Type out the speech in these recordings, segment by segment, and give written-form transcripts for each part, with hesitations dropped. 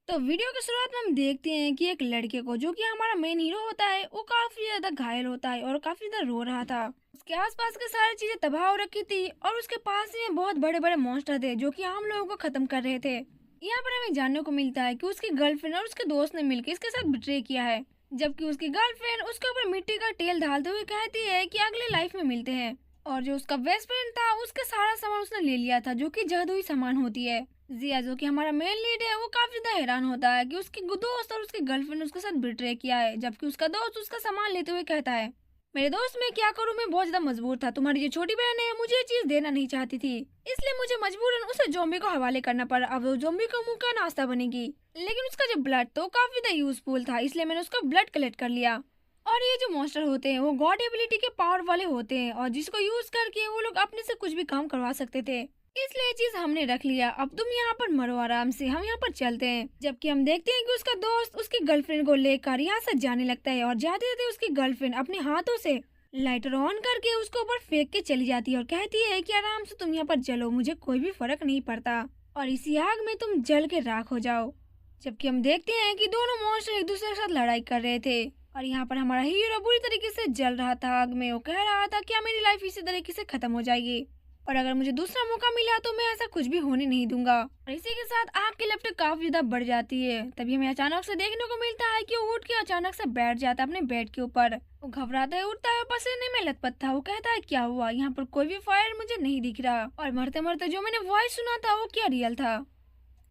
तो वीडियो की शुरुआत में हम देखते हैं कि एक लड़के को जो कि हमारा मेन हीरो होता है वो काफी ज्यादा घायल होता है और काफी ज्यादा रो रहा था। उसके आसपास की सारी चीजें तबाह हो रखी थी और उसके पास ही में बहुत बड़े बड़े मॉन्स्टर थे जो कि आम लोगों को खत्म कर रहे थे। यहाँ पर हमें जानने को मिलता है कि उसकी गर्लफ्रेंड और उसके दोस्त ने मिलकर इसके साथ बिट्रे किया है, जबकि उसकी गर्लफ्रेंड उसके ऊपर मिट्टी का तेल डालते हुए कहती है कि अगले लाइफ में मिलते हैं। और जो उसका बेस्ट फ्रेंड था उसके सारा सामान उसने ले लिया था जो कि जादुई सामान होती है। जिया जो कि हमारा मेन लीड है वो काफी ज्यादा हैरान होता है कि उसके दोस्त और उसकी गर्लफ्रेंड उसके साथ बिट्रे किया है, जबकि उसका दोस्त उसका सामान लेते हुए कहता है, मेरे दोस्त मैं क्या करूं, मैं बहुत ज्यादा मजबूर था, तुम्हारी जो छोटी बहन है मुझे ये चीज देना नहीं चाहती थी, इसलिए मुझे मजबूरन उसे जोम्बी को हवाले करना पड़ा। अब वो जोम्बी का मुंह का नाश्ता बनेगी, लेकिन उसका जो ब्लड तो काफी ज्यादा यूजफुल था, इसलिए मैंने उसका ब्लड कलेक्ट कर लिया। और ये जो मॉन्स्टर होते हैं वो गॉड एबिलिटी के पावर वाले होते हैं और जिसको यूज करके वो लोग अपने से कुछ भी काम करवा सकते थे, इसलिए ये चीज हमने रख लिया। अब तुम यहाँ पर मरो आराम से, हम यहाँ पर चलते हैं। जबकि हम देखते हैं कि उसका दोस्त उसकी गर्लफ्रेंड को लेकर यहाँ से जाने लगता है और जाते जाते उसकी गर्लफ्रेंड अपने हाथों से लाइटर ऑन करके उसके ऊपर फेंक के चली जाती है और कहती है कि आराम से तुम यहाँ पर जलो, मुझे कोई भी फर्क नहीं पड़ता और इसी आग में तुम जल के राख हो जाओ। जबकि हम देखते हैं कि दोनों मॉन्स्टर एक दूसरे के साथ लड़ाई कर रहे थे और यहाँ पर हमारा हीरो बुरी तरीके से जल रहा था आग में। वो कह रहा था क्या मेरी लाइफ इसी तरीके से खत्म हो जाएगी और अगर मुझे दूसरा मौका मिला तो मैं ऐसा कुछ भी होने नहीं दूंगा। और इसी के साथ आग की लपटें काफी ज्यादा बढ़ जाती है। तभी हमें अचानक से देखने को मिलता है कि वो उठ के अचानक से बैठ जाता है अपने बेड के ऊपर। वो घबराता है, उठता है, पसीने में लथपथ था। वो कहता है क्या हुआ, यहाँ पर कोई भी फायर मुझे नहीं दिख रहा और मरते मरते जो मैंने वॉइस सुना था वो क्या रियल था।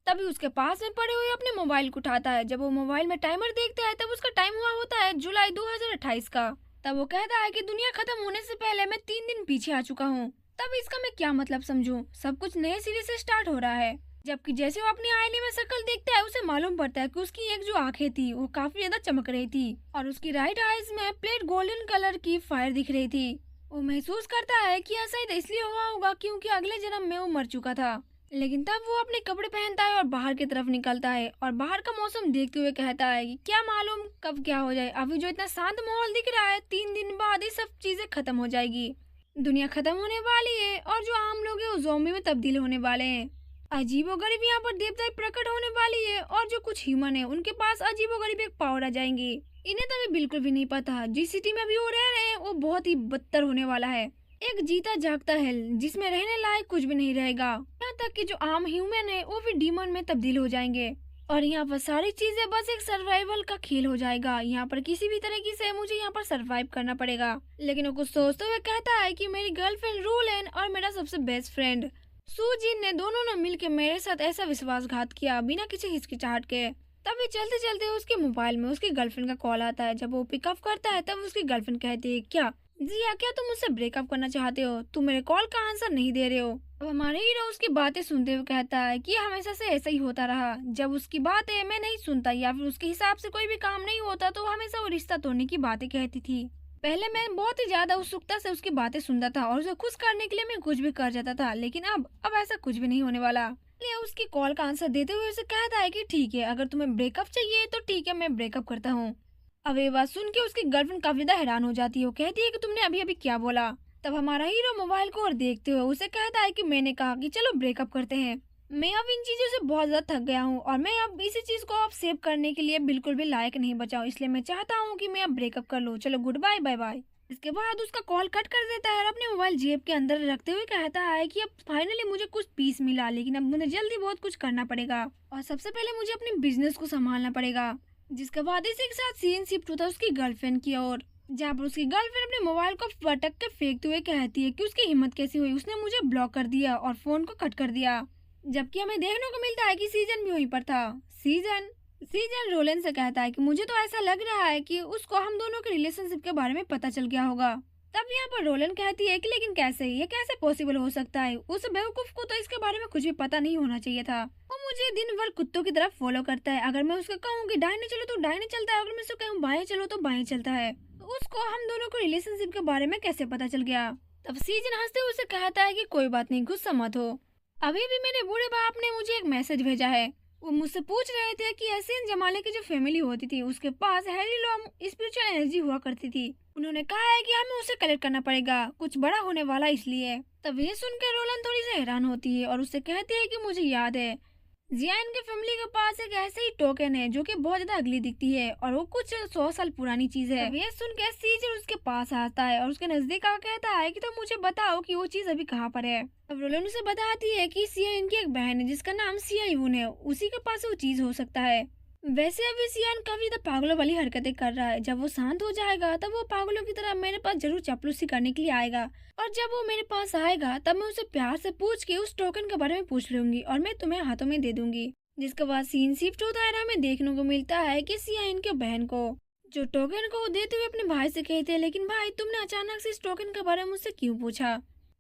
तभी उसके पास में पड़े हुए अपने मोबाइल को उठाता है। जब वो मोबाइल में टाइमर देखता है तब उसका टाइम हुआ होता है जुलाई 2028 का। तब वो कहता है कि दुनिया खत्म होने से पहले मैं 3 दिन पीछे आ चुका हूँ। तब इसका मैं क्या मतलब समझूं, सब कुछ नए सिरे से स्टार्ट हो रहा है। जबकि जैसे वो अपनी आईने में शक्ल देखता है उसे मालूम पड़ता है कि उसकी एक जो आंखें थी वो काफी ज्यादा चमक रही थी और उसकी राइट आईज में प्लेट गोल्डन कलर की फायर दिख रही थी। वो महसूस करता है कि ऐसा ही इसलिए हुआ होगा क्योंकि अगले जन्म में वो मर चुका था। लेकिन तब वो अपने कपड़े पहनता है और बाहर की तरफ निकलता है और बाहर का मौसम देखते हुए कहता है कि क्या मालूम कब क्या हो जाए, अभी जो इतना शांत माहौल दिख रहा है 3 दिन बाद ये सब चीजें खत्म हो जाएगी, दुनिया खत्म होने वाली है और जो आम लोग हैं वो ज़ॉम्बी में तब्दील होने वाले हैं। अजीबोगरीब यहाँ पर देवताएं प्रकट होने वाली है और जो कुछ ह्यूमन है उनके पास अजीबोगरीब एक पावर आ जाएंगे। इन्हें तो अभी बिल्कुल भी नहीं पता जिस सिटी में अभी वो रह रहे हैं वो बहुत ही बदतर होने वाला है, एक जीता जागता हेल जिसमें रहने लायक कुछ भी नहीं रहेगा। यहाँ तक कि जो आम ह्यूमन है वो भी डीमन में तब्दील हो जाएंगे और यहाँ पर सारी चीजें बस एक सर्वाइवल का खेल हो जाएगा। यहाँ पर किसी भी तरीके से मुझे यहाँ पर सरवाइव करना पड़ेगा। लेकिन वो कुछ सोचते हुए कहता है कि मेरी गर्लफ्रेंड रूलन और मेरा सबसे बेस्ट फ्रेंड सुजीन ने दोनों ने मिलकर मेरे साथ ऐसा विश्वासघात किया बिना किसी हिचकिचाहट के। तभी चलते चलते उसके मोबाइल में उसकी गर्लफ्रेंड का कॉल आता है। जब वो पिकअप करता है तब उसकी गर्लफ्रेंड कहती है क्या जिया, क्या तुम मुझसे ब्रेकअप करना चाहते हो, तुम मेरे कॉल का आंसर नहीं दे रहे हो। अब हमारे हीरो उसकी बातें सुनते हुए कहता है कि हमेशा से ऐसा ही होता रहा, जब उसकी बातें मैं नहीं सुनता या फिर उसके हिसाब से कोई भी काम नहीं होता तो हमेशा वो रिश्ता तोड़ने की बातें कहती थी। पहले मैं बहुत ही ज्यादा उत्सुकता से उसकी बातें सुनता था और उसे खुश करने के लिए मैं कुछ भी कर जाता था, लेकिन अब ऐसा कुछ भी नहीं होने वाला। इसलिए उसकी कॉल का आंसर देते हुए उसे कहता है कि ठीक है, अगर तुम्हें ब्रेकअप चाहिए तो ठीक है, मैं ब्रेकअप करता हूँ। अब ये बात सुन के उसकी गर्लफ्रेंड काफी ज्यादा हैरान हो जाती है। वो कहती है कि तुमने अभी अभी क्या बोला। तब हमारा हीरो मोबाइल को और देखते हुए उसे कहता है कि मैंने कहा कि चलो ब्रेकअप करते हैं, मैं अब इन चीजों से बहुत ज्यादा थक गया हूँ और मैं अब इसी चीज को अब सेव करने के लिए बिल्कुल भी लायक नहीं बचा हूँ, इसलिए मैं चाहता हूँ कि मैं अब ब्रेकअप कर लूँ, चलो गुड बाय, बाय बाय। इसके बाद उसका कॉल कट कर देता है और अपने मोबाइल जेब के अंदर रखते हुए कहता है कि अब फाइनली मुझे कुछ पीस मिला, लेकिन अब मुझे जल्दी बहुत कुछ करना पड़ेगा और सबसे पहले मुझे अपने बिजनेस को संभालना पड़ेगा। जिसके बाद इसी के साथ सीन शिफ्ट होता है उसकी गर्लफ्रेंड की ओर, जहाँ पर उसकी गर्लफ्रेंड अपने मोबाइल को पटक के फेंकते हुए कहती है कि उसकी हिम्मत कैसी हुई, उसने मुझे ब्लॉक कर दिया और फोन को कट कर दिया। जबकि हमें देखने को मिलता है कि सीजन भी वहीं पर था। सीजन सीजन रोलन से कहता है कि मुझे तो ऐसा लग रहा है कि उसको हम दोनों के रिलेशनशिप के बारे में पता चल गया होगा। तब यहाँ पर रोलन कहती है कि लेकिन कैसे, ये कैसे पॉसिबल हो सकता है, उस बेवकूफ को तो इसके बारे में कुछ भी पता नहीं होना चाहिए था, वो मुझे दिन भर कुत्तों की तरफ फॉलो करता है, अगर मैं उसको कहूँ कि दाहिने चलो तो दाहिने चलता है, अगर मैं उसको कहूँ बाएं चलो तो बाएं चलता है, तो उसको हम दोनों को रिलेशनशिप के बारे में कैसे पता चल गया। तब सीजन हंसते हुए उसे कहता है कि कोई बात नहीं, गुस्सा मत हो, अभी भी मेरे बूढ़े बाप ने मुझे एक मैसेज भेजा है, वो मुझसे पूछ रहे थे कि एशियन जमाने की जो फैमिली होती थी उसके पास हैरी लॉन्ग स्पिरिचुअल एनर्जी हुआ करती थी, उन्होंने कहा है कि हमें उसे कलेक्ट करना पड़ेगा, कुछ बड़ा होने वाला इसलिए। तब ये सुनकर रोलन थोड़ी सी हैरान होती है और उससे कहती है कि मुझे याद है जिया इनके फैमिली के पास एक ऐसे ही टोकन है जो कि बहुत ज्यादा अगली दिखती है और वो कुछ 100 साल पुरानी चीज है। अब ये सुन के सीजर उसके पास आता है और उसके नजदीक आकर कहता है कि तो मुझे बताओ कि वो चीज अभी कहाँ पर है। अब रोलन उसे बताती है कि सिया इनकी एक बहन है जिसका नाम सिया यून है, उसी के पास वो चीज हो सकता है। वैसे अभी सियान काफी ज्यादा पागलों वाली हरकतें कर रहा है। जब वो शांत हो जाएगा तब वो पागलों की तरह मेरे पास जरूर चापलूसी करने के लिए आएगा, और जब वो मेरे पास आएगा तब मैं उसे प्यार से पूछ के उस टोकन के बारे में पूछ लूंगी और मैं तुम्हें हाथों में दे दूंगी। जिसके बाद सीन शिफ्ट होता है और हमें देखने को मिलता है कि सिया इनके बहन को जो टोकन को वो देते हुए अपने भाई से कहते हैं, लेकिन भाई तुमने अचानक से इस टोकन के बारे में मुझसे क्यों पूछा?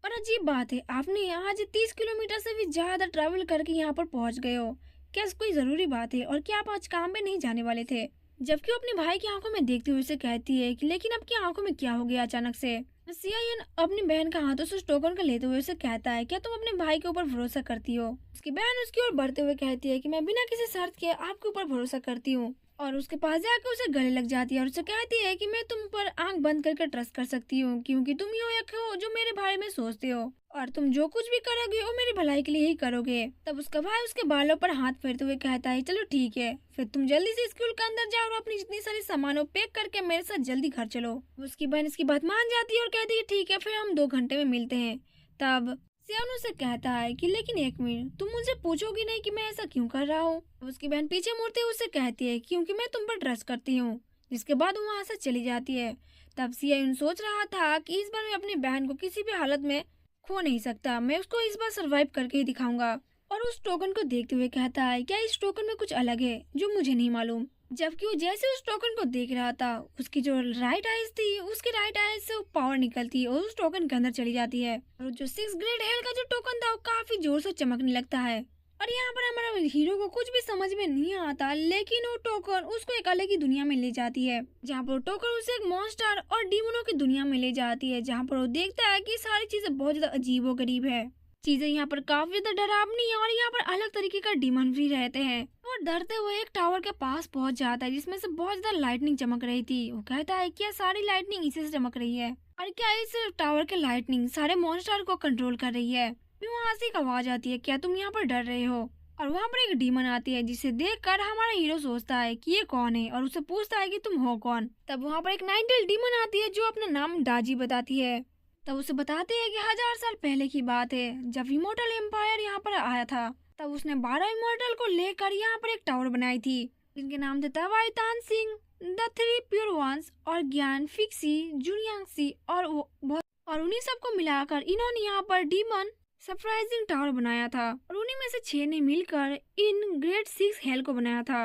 और अजीब बात है, आपने आज 30 किलोमीटर से भी ज्यादा ट्रैवल करके यहाँ पर पहुंच गए हो। क्या कोई जरूरी बात है? और क्या आप आज काम पे नहीं जाने वाले थे? जबकि वो अपने भाई की आंखों में देखते हुए उसे कहती है कि लेकिन अब की आंखों में क्या हो गया अचानक से? सियान अपनी बहन का हाथों से उस टोकन को लेते हुए उसे कहता है, क्या तुम अपने भाई के ऊपर भरोसा करती हो? उसकी बहन उसकी ओर बढ़ते हुए कहती है कि मैं बिना किसी शर्त के आपके ऊपर भरोसा करती हूँ, और उसके पास जाकर उसे गले लग जाती है और उसे कहती है कि मैं तुम पर आंख बंद करके ट्रस्ट कर सकती हूँ क्योंकि तुम ही हो एक हो जो मेरे बारे में सोचते हो, और तुम जो कुछ भी करोगे वो मेरी भलाई के लिए ही करोगे। तब उसका भाई उसके बालों पर हाथ फेरते हुए कहता है, चलो ठीक है, फिर तुम जल्दी से स्कूल के अंदर जाओ और अपनी जितनी सारी सामानों पैक करके मेरे साथ जल्दी घर चलो। उसकी बहन इसकी बात मान जाती है और कहती है ठीक है, फिर हम 2 घंटे में मिलते हैं। तब सियान उसे कहता है कि लेकिन एक मिनट, तुम मुझसे पूछोगी नहीं कि मैं ऐसा क्यों कर रहा हूँ? उसकी बहन पीछे मुड़ते हुए उसे कहती है क्योंकि मैं तुम पर ट्रस्ट करती हूँ। जिसके बाद वो वहाँ से चली जाती है। तब सियान सोच रहा था कि इस बार मैं अपनी बहन को किसी भी हालत में खो नहीं सकता, मैं उसको इस बार सरवाइव करके ही दिखाऊंगा। और उस टोकन को देखते हुए कहता है, क्या इस टोकन में कुछ अलग है जो मुझे नहीं मालूम? जबकि वो जैसे उस टोकन को देख रहा था, उसकी जो राइट आइज थी, उसकी राइट आइज से पावर निकलती है और उस टोकन के अंदर चली जाती है। और जो 6 ग्रेड हेल का जो टोकन था वो काफी जोर से चमकने लगता है। और यहाँ पर हमारा हीरो को कुछ भी समझ में नहीं आता, लेकिन वो टोकन उसको एक अलग ही दुनिया में ले जाती है, जहाँ पर वो टोकन उसे एक मॉन्स्टर और डीमोनों की दुनिया में ले जाती है, जहाँ पर वो देखता है कि सारी चीजें बहुत ज्यादा अजीब व गरीब है। चीजें यहाँ पर काफी ज्यादा डरावनी है और यहाँ पर अलग तरीके का डीमन भी रहते हैं। वो डरते हुए एक टावर के पास पहुंच जाता है जिसमें से बहुत ज्यादा लाइटनिंग चमक रही थी। वो कहता है क्या सारी लाइटनिंग इसी से चमक रही है, और क्या इस टावर के लाइटनिंग सारे मॉन्स्टर को कंट्रोल कर रही है? फिर वहाँ से एक आवाज आती है, क्या तुम यहाँ पर डर रहे हो? और वहाँ पर एक डीमन आती है जिसे देखकर हमारा हीरो सोचता है कि ये कौन है और उसे पूछता है कि तुम हो कौन। तब वहाँ पर एक नाइनटेल डीमन आती है जो अपना नाम डाजी बताती है। तब उसे बताते हैं कि 1000 साल पहले की बात है जब इमोर्टल एम्पायर यहाँ पर आया था। तब उसने 12 इमोर्टल को लेकर यहाँ पर एक टावर बनाई थी जिनके नाम थे तवाई तान सिंह, द 3 प्योर वंस और ज्ञान फिक्सी जुनियांगसी, और उन्हीं सबको मिलाकर इन्होंने यहाँ पर डीमन सरप्राइजिंग टावर बनाया था, और उन्हीं में से 6 ने मिलकर इन ग्रेड 6 हेल को बनाया था।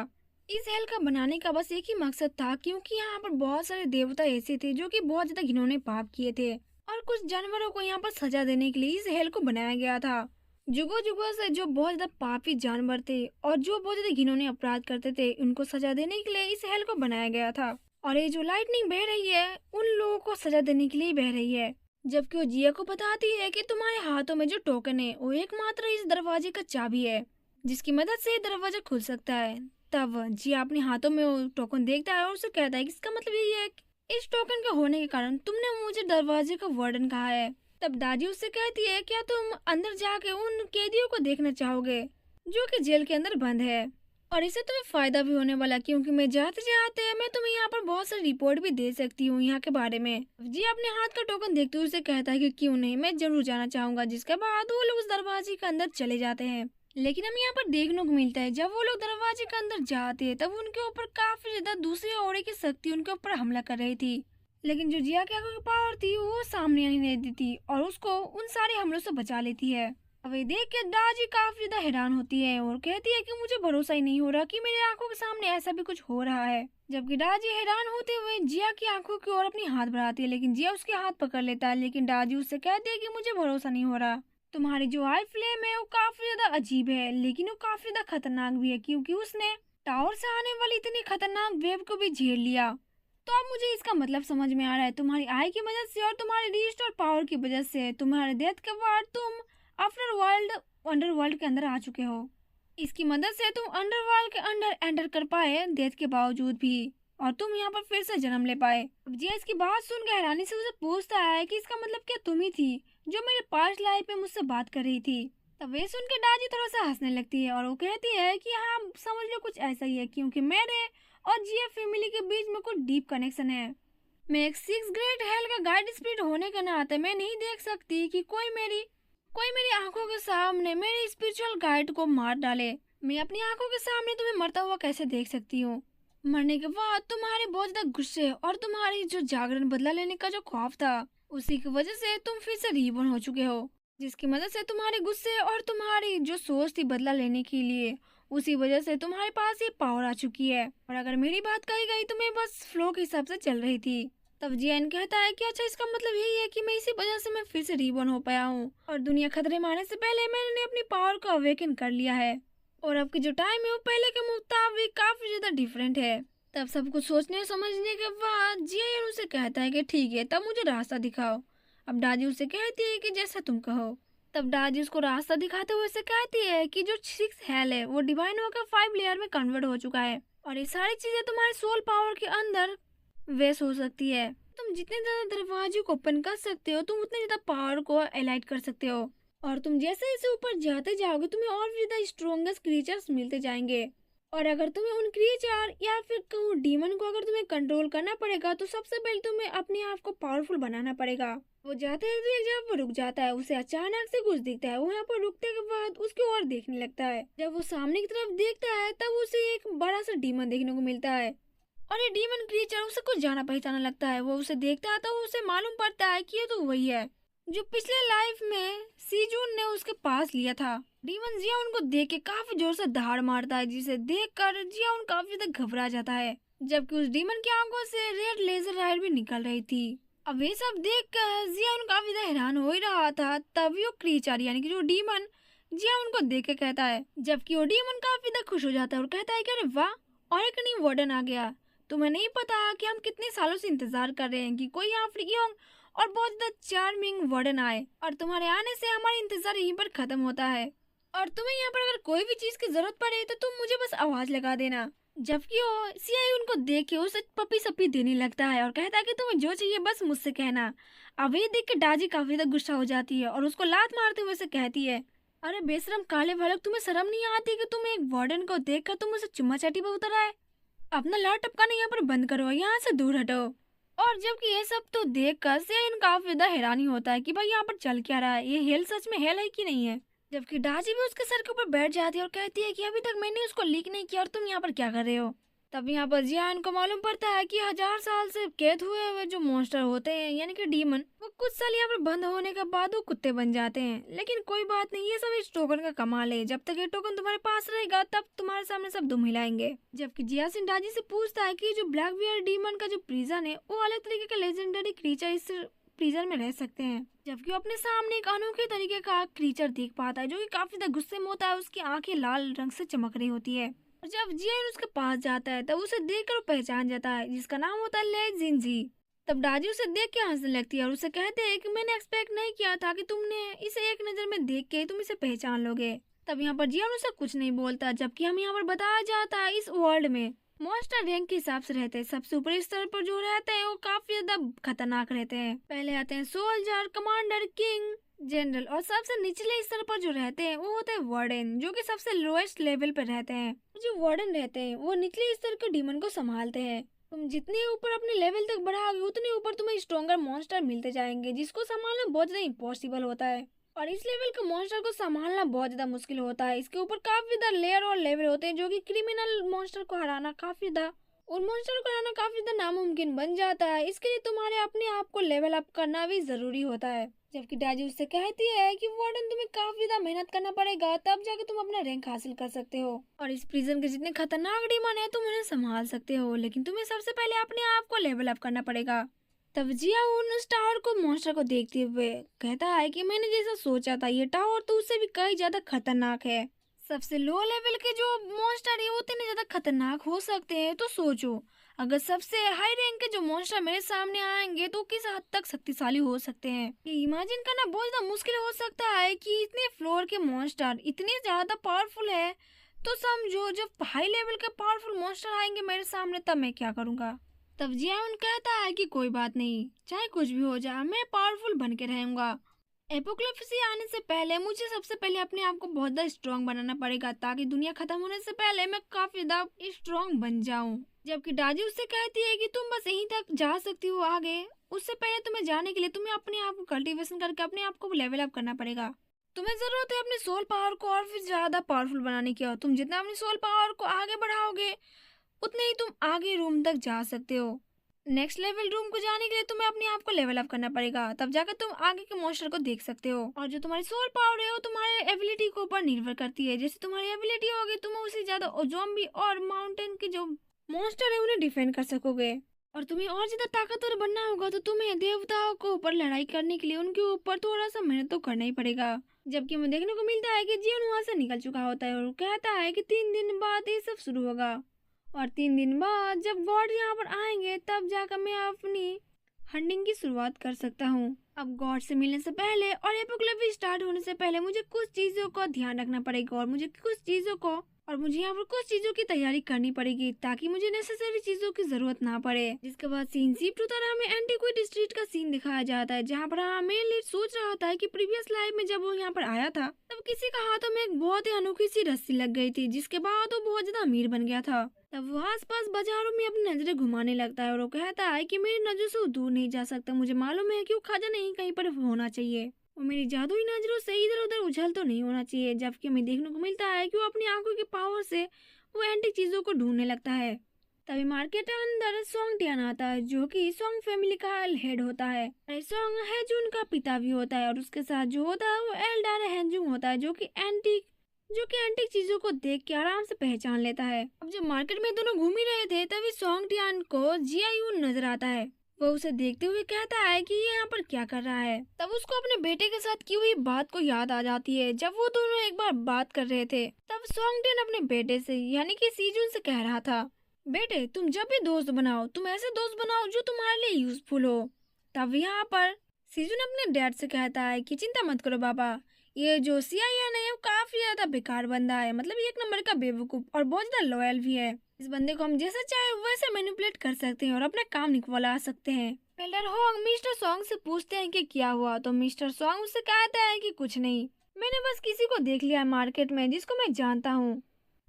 इस हेल का बनाने का बस एक ही मकसद था क्योंकि यहाँ पर बहुत सारे देवता ऐसे थे जो कि बहुत ज्यादा घिनौने पाप किए थे, और कुछ जानवरों को यहाँ पर सजा देने के लिए इस हेल को बनाया गया था। जुगों जुगों से जो बहुत ज्यादा पापी जानवर थे और जो बहुत ज्यादा घिनौने अपराध करते थे, उनको सजा देने के लिए इस हेल को बनाया गया था। और ये जो लाइटनिंग बह रही है उन लोगों को सजा देने के लिए बह रही है। जबकि वो जिया को बताती है कि तुम्हारे हाथों में जो टोकन है वो एकमात्र इस दरवाजे का चाबी है जिसकी मदद से ये दरवाजा खुल सकता है। तब जिया अपने हाथों में वो टोकन देखता है और उसे कहता है कि इसका मतलब यही है कि इस टोकन के होने के कारण तुमने मुझे दरवाजे का वार्डन कहा है। तब दादी उससे कहती है, क्या तुम अंदर जाके उन कैदियों को देखना चाहोगे जो कि जेल के अंदर बंद है? और इससे तुम्हें फायदा भी होने वाला क्योंकि मैं जाते जाते मैं तुम्हें यहाँ पर बहुत सारी रिपोर्ट भी दे सकती हूँ यहाँ के बारे में। जी अपने हाथ का टोकन देखते हुए उसे कहता है कि क्यों नहीं, मैं जरूर जाना चाहूंगा। जिसके बाद वो लोग उस दरवाजे के अंदर चले जाते हैं। लेकिन हम यहाँ पर देखने को मिलता है जब वो लोग दरवाजे के अंदर जाते हैं तब उनके ऊपर काफी ज्यादा दूसरी औरे की शक्ति उनके ऊपर हमला कर रही थी, लेकिन जो जिया की आंखों की पावर थी वो सामने आने नहीं देती और उसको उन सारे हमलों से बचा लेती है। अब ये देख के दाजी काफी ज्यादा हैरान होती है और कहती है कि मुझे भरोसा ही नहीं हो रहा कि मेरी आंखों के सामने ऐसा भी कुछ हो रहा है। जबकि दाजी हैरान होते हुए जिया की आंखों की ओर अपनी हाथ बढ़ाती है, लेकिन जिया उसके हाथ पकड़ लेता है। लेकिन दाजी उससे कहती है कि मुझे भरोसा नहीं हो रहा, तुम्हारी जो आई फ्लेम है वो काफी ज्यादा अजीब है, लेकिन वो काफी ज्यादा खतरनाक भी है क्योंकि उसने टावर से आने वाली इतनी खतरनाक वेव को भी झेल लिया। तो अब मुझे इसका मतलब समझ में आ रहा है, तुम्हारी आई की मदद से और तुम्हारी रिस्टोर पावर की वजह से तुम्हारे डेथ के बाद तुम आफ्टर वर्ल्ड अंडरवर्ल्ड के अंदर आ चुके हो। इसकी मदद से तुम अंडरवर्ल्ड के अंदर एंटर कर पाए डेथ के बावजूद भी, और तुम यहाँ पर फिर से जन्म ले पाए। अब जिया इसकी बात सुन के हैरानी से उसे पूछता है कि इसका मतलब क्या तुम ही थी जो मेरे पास्ट लाइफ में मुझसे बात कर रही थी? तब वे सुन के डाजी थोड़ा सा हंसने लगती है और वो कहती है कि हाँ समझ लो कुछ ऐसा ही है, क्योंकि मेरे और जिया फैमिली के बीच में कुछ डीप कनेक्शन है। मैं एक 6 ग्रेड हेल का गाइड स्पिरिट होने के नाते मैं नहीं देख सकती कि कोई मेरी आंखों के सामने मेरे स्पिरिचुअल गाइड को मार डाले। मैं अपनी आंखों के सामने तुम्हें मरता हुआ कैसे देख सकती हूँ? मरने के बाद तुम्हारे बहुत ज्यादा गुस्से और तुम्हारी जो जागरण बदला लेने का जो खौफ था, उसी की वजह से तुम फिर से रीबॉर्न हो चुके हो, जिसकी मदद से तुम्हारे गुस्से और तुम्हारी जो सोच थी बदला लेने के लिए, उसी वजह से तुम्हारे पास ये पावर आ चुकी है। और अगर मेरी बात कही गई तो मैं बस फ्लो के हिसाब से चल रही थी। तब जियान कहता है कि अच्छा इसका मतलब यही है कि मैं इसी वजह से मैं फिर से रीबॉर्न हो पाया हूँ और दुनिया खतरे में आने से पहले मैंने अपनी पावर को अवेकन कर लिया है और अब की जो टाइम है वो पहले के मुताबिक काफी ज्यादा डिफरेंट है। तब सब कुछ सोचने और समझने के बाद जियान उसे कहता है कि ठीक है तब मुझे रास्ता दिखाओ। अब दादी उसे कहती है कि जैसा तुम कहो। तब दादी उसको रास्ता दिखाते हुए उसे कहती है कि जो 6 हेल है वो डिवाइन होकर 5 लेयर में कन्वर्ट हो चुका है और ये सारी चीजें तुम्हारे सोल पावर के अंदर वेस्ट हो सकती है। तुम जितने ज्यादा दरवाजे को ओपन कर सकते हो तुम उतने ज्यादा पावर को एलाइट कर सकते हो और तुम जैसे जैसे ऊपर जाते जाओगे तुम्हें और भी ज्यादा स्ट्रॉन्गेस्ट क्रीचर्स मिलते जाएंगे। और अगर तुम्हें उन क्रीचर या फिर कहूँ डीमन को अगर तुम्हें कंट्रोल करना पड़ेगा तो सबसे पहले तुम्हें अपने आप को पावरफुल बनाना पड़ेगा। वो जाते ही एक जगह पर रुक जाता है, उसे अचानक से कुछ दिखता है। वो यहाँ पर रुकने के बाद उसकी ओर देखने लगता है। जब वो सामने की तरफ देखता है तब उसे एक बड़ा सा डीमन देखने को मिलता है और ये डीमन क्रीचर उसे कुछ जाना पहचाना लगता है। वो उसे देखता है तो उसे मालूम पड़ता है कि ये तो वही है जो पिछले लाइफ में सीजून ने उसके पास लिया था। डीमन जियाउन को देख के काफी जोर से दहाड़ मारता है, जिसे देखकर जियाउन काफी ज्यादा घबरा जाता है, जबकि उस डीमन की आंखों से रेड लेजर लाइट भी निकल रही थी। अब ये सब देखकर जियाउन काफी ज्यादा हैरान हो ही रहा था। तभी वो क्रीचर यानी कि जो डीमन जियाउन को देख के कहता है, जबकि वो डीमन काफी ज्यादा खुश हो जाता है और कहता है कि अरे वाह, और एक न्यू वार्डन आ गया। तुम्हें नहीं पता कि हम कितने सालों से इंतजार कर रहे हैं कि कोई यहाँ फ्री और बहुत ज्यादा चार्मिंग वार्डन आए और तुम्हारे आने से हमारा इंतजार यहीं पर खत्म होता है और तुम्हें यहाँ पर अगर कोई भी चीज की जरूरत पड़े तो तुम मुझे बस आवाज लगा देना। जबकि वो सीआई उनको देख के उसे पपी सपी देने लगता है और कहता है कि तुम्हें जो चाहिए बस मुझसे कहना। अब ये देख के डाजी काफी ज्यादा गुस्सा हो जाती है और उसको लात मारते हुए से कहती है, अरे बेशरम काले बालक, तुम्हें शर्म नहीं आती कि तुम एक वार्डन को देख कर तुम उसे चुम्मा चाटी पे उतर आए? अपना लार टपकाना यहाँ पर बंद करो, यहाँ से दूर हटो। और जबकि ये सब तो देख कर सेन काफी ज्यादा हैरानी होता है कि भाई यहाँ पर चल क्या रहा है, ये हेल सच में हेल है कि नहीं है। जबकि डाजी भी उसके सर के ऊपर बैठ जाती है और कहती है कि अभी तक मैंने उसको लीक नहीं किया और तुम यहाँ पर क्या कर रहे हो। तब यहाँ पर जियान को मालूम पड़ता है कि 1000 साल से कैद हुए हुए जो मॉन्स्टर होते हैं यानी कि डीमन, वो कुछ साल यहाँ पर बंद होने के बाद वो कुत्ते बन जाते हैं। लेकिन कोई बात नहीं, ये सब इस टोकन का कमाल है। जब तक ये टोकन तुम्हारे पास रहेगा तब तुम्हारे सामने सब दुम हिलाएंगे। जबकि जियासिन डाजी से पूछता है कि जो ब्लैक बियर डीमन का जो प्रिजन है वो अलग तरीके का लेजेंडरी क्रीचर इस प्रिजन में रह सकते हैं। जबकि वो अपने सामने एक अनोखे तरीके का क्रीचर देख पाता है जो कि काफी ज्यादा गुस्से में होता है। उसकी आंखें लाल रंग से चमक रही होती है और जब जियान उसके पास जाता है तब उसे देखकर वो पहचान जाता है, जिसका नाम होता है ले जिनजी। तब डाजी उसे देख के हंसने लगती है और उसे कहते हैं कि मैंने एक्सपेक्ट नहीं किया था कि तुमने इसे एक नजर में देख के तुम इसे पहचान लोगे। तब यहाँ पर जियान उसे कुछ नहीं बोलता। जबकि हम यहाँ पर बताया जाता है इस वर्ल्ड में मॉन्स्टर रैंक के हिसाब से रहते हैं। सबसे ऊपरी स्तर पर जो रहते हैं वो काफी ज्यादा खतरनाक रहते हैं। पहले आते हैं सोल्जर, कमांडर, किंग, जनरल और सबसे निचले स्तर पर जो रहते हैं वो होते हैं वार्डन, जो कि सबसे लोएस्ट लेवल पर रहते हैं। जो वार्डन रहते हैं वो निचले स्तर के डीमन को संभालते हैं। तुम जितने ऊपर अपने लेवल तक बढ़ाओगे उतने ऊपर तुम्हें स्ट्रॉन्गर मॉन्स्टर मिलते जाएंगे, जिसको संभालना बहुत ज्यादा इम्पॉसिबल होता है और इस लेवल के मॉन्स्टर को संभालना बहुत ज्यादा मुश्किल होता है। इसके ऊपर काफी ज्यादा लेयर और लेवल होते हैं, जो कि क्रिमिनल मॉन्स्टर को हराना काफी ज्यादा नामुमकिन बन जाता है। इसके लिए तुम्हारे अपने आप को लेवल अप करना भी जरूरी होता है। जबकि डाजी उससे कहती है कि वार्डन तुम्हें काफी ज्यादा मेहनत करना पड़ेगा तब जाके तुम अपना रैंक हासिल कर सकते हो और इस प्रिजन के जितने खतरनाक डीमन है तुम उन्हें संभाल सकते हो, लेकिन तुम्हें सबसे पहले अपने आप को लेवल अप करना पड़ेगा। तब जियाउन उस टावर को मॉन्स्टर को देखते हुए कहता है कि मैंने जैसा सोचा था ये टावर तो उससे भी कई ज्यादा खतरनाक है। सबसे लो लेवल के जो मॉन्स्टर है वो इतने ज्यादा खतरनाक हो सकते हैं, तो सोचो अगर सबसे हाई रैंक के जो मॉन्स्टर मेरे सामने आएंगे तो किस हद तक शक्तिशाली हो सकते हैं। ये इमेजिन करना बहुत ज्यादा मुश्किल हो सकता है कि इतने फ्लोर के मॉन्स्टर इतने ज्यादा पावरफुल है। तो समझो जब हाई लेवल के पावरफुल मॉन्स्टर आएंगे मेरे सामने तब मैं क्या करूंगा। तब जियाउन कहता है कि कोई बात नहीं, चाहे कुछ भी हो जाए मैं पावरफुल बन के रहूंगा। एपोक्लिप्स आने से पहले मुझे सबसे पहले अपने आप को बहुत ज़्यादा स्ट्रांग बनाना पड़ेगा, ताकि दुनिया खत्म होने से पहले मैं काफी ज़्यादा स्ट्रांग बन जाऊं। जबकि दादी उससे कहती है कि तुम बस यहीं तक जा सकती हो, आगे उससे पहले तुम्हें जाने के लिए तुम्हें अपने आप को कल्टीवेशन करके अपने आप को लेवल अप करना पड़ेगा। तुम्हें जरूरत है अपने सोल पावर को और भी ज्यादा पावरफुल बनाने की, और तुम जितना अपनी सोल पावर को आगे बढ़ाओगे उतने ही तुम आगे रूम तक जा सकते हो। नेक्स्ट लेवल रूम को जाने के लिए तुम्हें अपने आप को लेवल अप करना पड़ेगा, तब जाकर तुम आगे के मॉन्स्टर को देख सकते हो। और जो तुम्हारी सोल पावर है वो तुम्हारे एबिलिटी के ऊपर निर्भर करती है। जैसे तुम्हारी एबिलिटी होगी तुम उससे ज्यादा ज़ॉम्बी और माउंटेन के जो मॉन्स्टर है उन्हें डिफेंड कर सकोगे। और तुम्हें और ज्यादा ताकतवर बनना होगा तो तुम्हें देवताओं को ऊपर लड़ाई करने के लिए उनके ऊपर थोड़ा सा मेहनत तो करना ही पड़ेगा। जबकि हमें देखने को मिलता है कि जीवन वहां से निकल चुका होता है और वो कहता है कि 3 दिन बाद ये सब शुरू होगा, और 3 दिन बाद जब गॉड यहाँ पर आएंगे तब जाकर मैं अपनी हंटिंग की शुरुआत कर सकता हूँ। अब गॉड से मिलने से पहले और एपोक्लिप्स स्टार्ट होने से पहले मुझे कुछ चीजों का ध्यान रखना पड़ेगा, और मुझे यहाँ पर कुछ चीजों की तैयारी करनी पड़ेगी, ताकि मुझे नेसेसरी चीजों की जरूरत ना पड़े। जिसके बाद सीन शिफ्ट होता है, हमें एंटीक्विटी स्ट्रीट का सीन दिखाया जाता है, जहाँ पर मेन लीड सोच रहा होता है कि प्रीवियस लाइफ में जब वो यहाँ पर आया था तब किसी का हाथों में एक बहुत ही अनोखी सी रस्सी लग गई थी, जिसके बाद वो बहुत ज्यादा अमीर बन गया था। तब वो आसपास बाजारों में अपनी नजरें घुमाने लगता है और वो कहता है कि मेरी नजरों से वो दूर नहीं जा सकता, मुझे मालूम है कि वो खजाना नहीं कहीं पर होना चाहिए, वो मेरी जादुई नजरों से इधर उधर उछल तो नहीं होना चाहिए। जबकि हमें देखने को मिलता है कि वो अपनी आंखों की पावर से वो एंटीक चीजों को ढूंढने लगता है। तभी मार्केट के अंदर सोंग टियान आता है, जो कि सोंग फैमिली का हेड होता है। सोंग हेजुन का पिता भी होता है, और उसके साथ जो होता है वो एल्डार हेजुंग होता है, जो कि एंटीक चीजों को देख के आराम से पहचान लेता है। अब जब मार्केट में दोनों घूम ही रहे थे तभी सोंग टियान को जियायून नजर आता है। वो उसे देखते हुए कहता है कि ये यहाँ पर क्या कर रहा है। तब उसको अपने बेटे के साथ की हुई बात को याद आ जाती है, जब वो दोनों एक बार बात कर रहे थे। तब सोंग टियान अपने बेटे से यानी कि सीजुन से कह रहा था, बेटे तुम जब भी दोस्त बनाओ तुम ऐसे दोस्त बनाओ जो तुम्हारे लिए यूजफुल हो। तब यहाँ पर सीजुन अपने डैड से कहता है कि चिंता मत करो पापा, ये जो सियान है वो काफी ज्यादा बेकार बंदा है, मतलब एक नंबर का बेवकूफ और बहुत ज्यादा लॉयल भी है। इस बंदे को हम जैसा चाहे वैसे मैनिपुलेट कर सकते हैं और अपना काम निकलवा सकते हैं। एल्डर होंग मिस्टर सॉन्ग से पूछते हैं कि क्या हुआ, तो मिस्टर सॉन्ग उससे कहता है कि कुछ नहीं, मैंने बस किसी को देख लिया मार्केट में जिसको मैं जानता हूँ।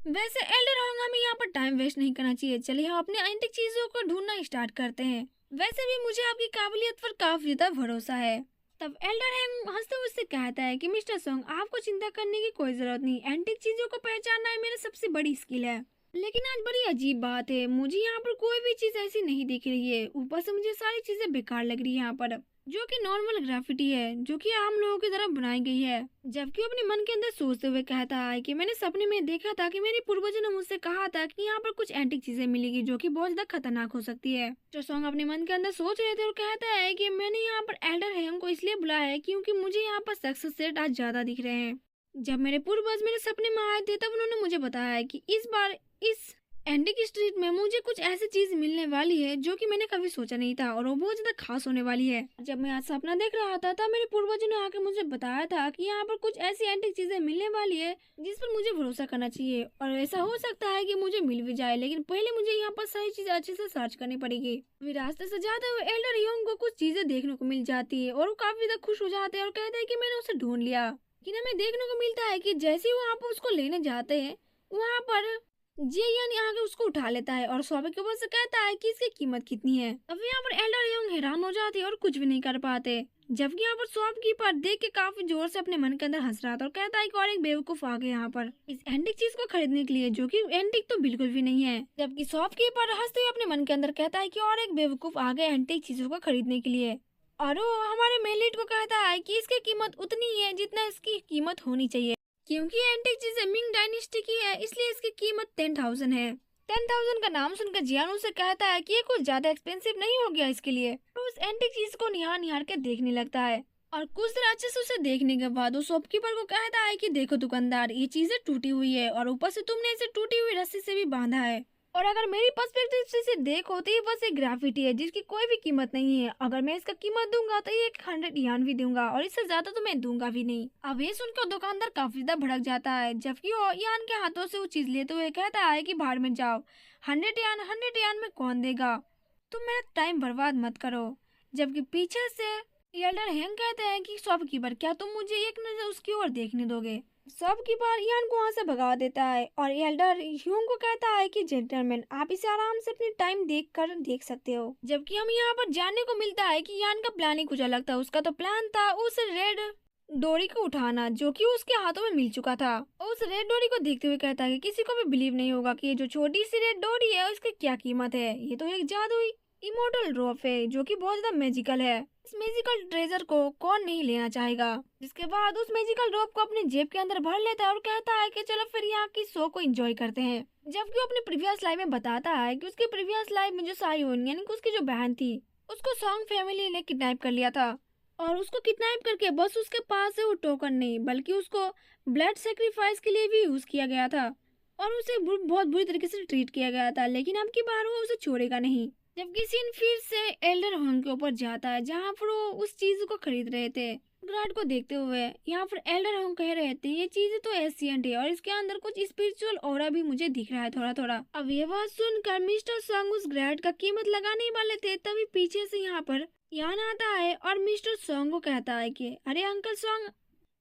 वैसे एल्डर होंग हमें यहाँ पर टाइम वेस्ट नहीं करना चाहिए, चलिए हम अपने एंटीक चीजों को ढूंढना स्टार्ट करते हैं। वैसे भी मुझे आपकी काबिलियत पर काफी ज्यादा भरोसा है। तब एल्डर हैंग हंसते हुए उससे कहता है कि मिस्टर सॉन्ग आपको चिंता करने की कोई जरूरत नहीं, एंटीक चीजों को पहचानना है मेरी सबसे बड़ी स्किल है। लेकिन आज बड़ी अजीब बात है, मुझे यहाँ पर कोई भी चीज ऐसी नहीं दिख रही है, ऊपर से मुझे सारी चीजें बेकार लग रही है यहाँ पर, जो कि नॉर्मल ग्राफिटी है जो कि हम लोगों की तरफ बनाई गई है। जबकि वो अपने मन के अंदर सोचते हुए कहता है कि मैंने सपने में देखा था कि मेरे पूर्वजों ने मुझसे कहा था कि यहाँ पर कुछ एंटीक चीजें मिलेगी जो कि बहुत ज्यादा खतरनाक हो सकती है। जो सॉन्ग अपने मन के अंदर सोच रहे थे और कहता है कि मैंने यहाँ पर एल्डर हैंग को इसलिए बुलाया है क्योंकि मुझे यहाँ पर सक्सेस रेट आज ज्यादा दिख रहे हैं। जब मेरे पूर्वज मेरे सपने में आए थे तब उन्होंने मुझे बताया है कि इस बार इस एंटीक स्ट्रीट में मुझे कुछ ऐसी चीज मिलने वाली है जो कि मैंने कभी सोचा नहीं था, और वो बहुत ज्यादा खास होने वाली है। जब मैं आज सपना देख रहा था तब मेरे पूर्वजों ने आकर मुझे बताया था कि यहाँ पर कुछ ऐसी एंटीक चीजें मिलने वाली है जिस पर मुझे भरोसा करना चाहिए, और ऐसा हो सकता है कि मुझे मिल भी जाए, लेकिन पहले मुझे यहाँ पर सारी चीजें अच्छे से सर्च करनी पड़ेगी। अभी रास्ते से जाते हुए एल्डर योंग को कुछ चीजें देखने को मिल जाती है और वो काफी ज्यादा खुश हो जाते हैं और कहते हैं कि मैंने उसे ढूंढ लिया। लेकिन हमें देखने को मिलता है कि जैसे ही वहाँ पर उसको लेने जाते हैं वहाँ पर जियान आके उसको उठा लेता है और स्वाभाविक के ऊपर से कहता है कि इसकी कीमत कितनी है। अब यहाँ पर एल्डर योंग हैरान हो जाते और कुछ भी नहीं कर पाते, जबकि यहाँ पर शॉपकीपर देख के काफी जोर से अपने मन के अंदर हंस रहा था और कहता है कि और एक बेवकूफ आ गए यहाँ पर इस एंटीक चीज को खरीदने के लिए, जो कि एंटीक तो बिल्कुल भी नहीं है। जबकि शॉपकीपर हंसते हुए अपने मन के अंदर कहता है कि और एक बेवकूफ आ गए एंटीक चीजों को खरीदने के लिए, और वो हमारे मेन लीड को कहता है कि इसकी कीमत उतनी ही है जितना इसकी कीमत होनी चाहिए, क्योंकि एंटीक चीजें मिंग डायनेस्टी की है इसलिए इसकी कीमत 10,000 है। 10,000 का नाम सुनकर जियान उसे कहता है कि ये कुछ ज्यादा एक्सपेंसिव नहीं हो गया इसके लिए, तो उस एंटीक चीज को निहार निहार के देखने लगता है। और कुछ देर अच्छे से उसे देखने के बाद वो शॉपकीपर को कहता है कि देखो दुकानदार, ये चीजें टूटी हुई है और ऊपर से तुमने इसे टूटी हुई रस्सी से भी बांधा है, और अगर मेरी पर्सपेक्टिव से इसे देखो तो ये बस एक ग्राफिटी है जिसकी कोई भी कीमत नहीं है। अगर मैं इसका कीमत दूंगा तो ये 100 यान भी दूंगा, और इससे ज्यादा तो मैं दूंगा भी नहीं। अब ये सुनकर दुकानदार काफी ज्यादा भड़क जाता है, जबकि वो यान के हाथों से वो चीज लेते हुए कहता है कि बाहर में जाओ, 100 यान में कौन देगा, तुम मेरा टाइम बर्बाद मत करो। जबकि पीछे से एल्डर हैंग कहते हैं कि शॉपकीपर, क्या तुम मुझे एक नजर उसकी ओर देखने दोगे? शॉपकीपर यान को वहां से भगा देता है और एल्डर ह्यूम को कहता है कि जेंटलमैन, आप इसे आराम से अपनी टाइम देख कर देख सकते हो। जबकि हम यहाँ पर जानने को मिलता है कि यान का प्लान ही कुछ अलग था। उसका तो प्लान था उस रेड डोरी को उठाना जो कि उसके हाथों में मिल चुका था। और उस रेड डोरी को देखते हुए कहता है कि किसी को भी बिलीव नहीं होगा कि ये जो छोटी सी रेड डोरी है उसकी क्या कीमत है। ये तो एक जादुई इमोर्टल रोप है जो कि बहुत ज्यादा मैजिकल है। इस मैजिकल ट्रेजर को कौन नहीं लेना चाहेगा। जिसके बाद उस मैजिकल रोप को अपने जेब के अंदर भर लेता है और कहता है कि चलो फिर यहाँ की शो को एंजॉय करते हैं। जबकि वो अपनी प्रीवियस लाइफ में बताता है कि उसकी प्रीवियस लाइफ में जो सायोन यानी कि उसकी जो बहन थी उसको सॉन्ग फैमिली ने किडनैप कर लिया था। और उसको किडनैप करके बस उसके पास से वो टोकन नहीं बल्कि उसको ब्लड सेक्रीफाइस के लिए भी यूज किया गया था। और उसे बहुत बुरी तरीके से ट्रीट किया गया था, लेकिन अब की बार वो उसे छोड़ेगा नहीं। जबकि सीन फिर से एल्डर होम के ऊपर जाता है जहाँ पर वो उस चीज को खरीद रहे थे। ग्राड को देखते हुए यहाँ पर एल्डर होम कह रहे थे ये चीज तो एशियंट है और इसके अंदर कुछ स्पिरिचुअल ऑरा भी मुझे दिख रहा है थोड़ा थोड़ा। अब ये बात सुनकर मिस्टर सॉन्ग उस ग्राड का कीमत लगाने ही वाले थे, तभी पीछे से यहाँ पर यान आता है और मिस्टर सॉन्ग को कहता है कि अरे अंकल सॉन्ग,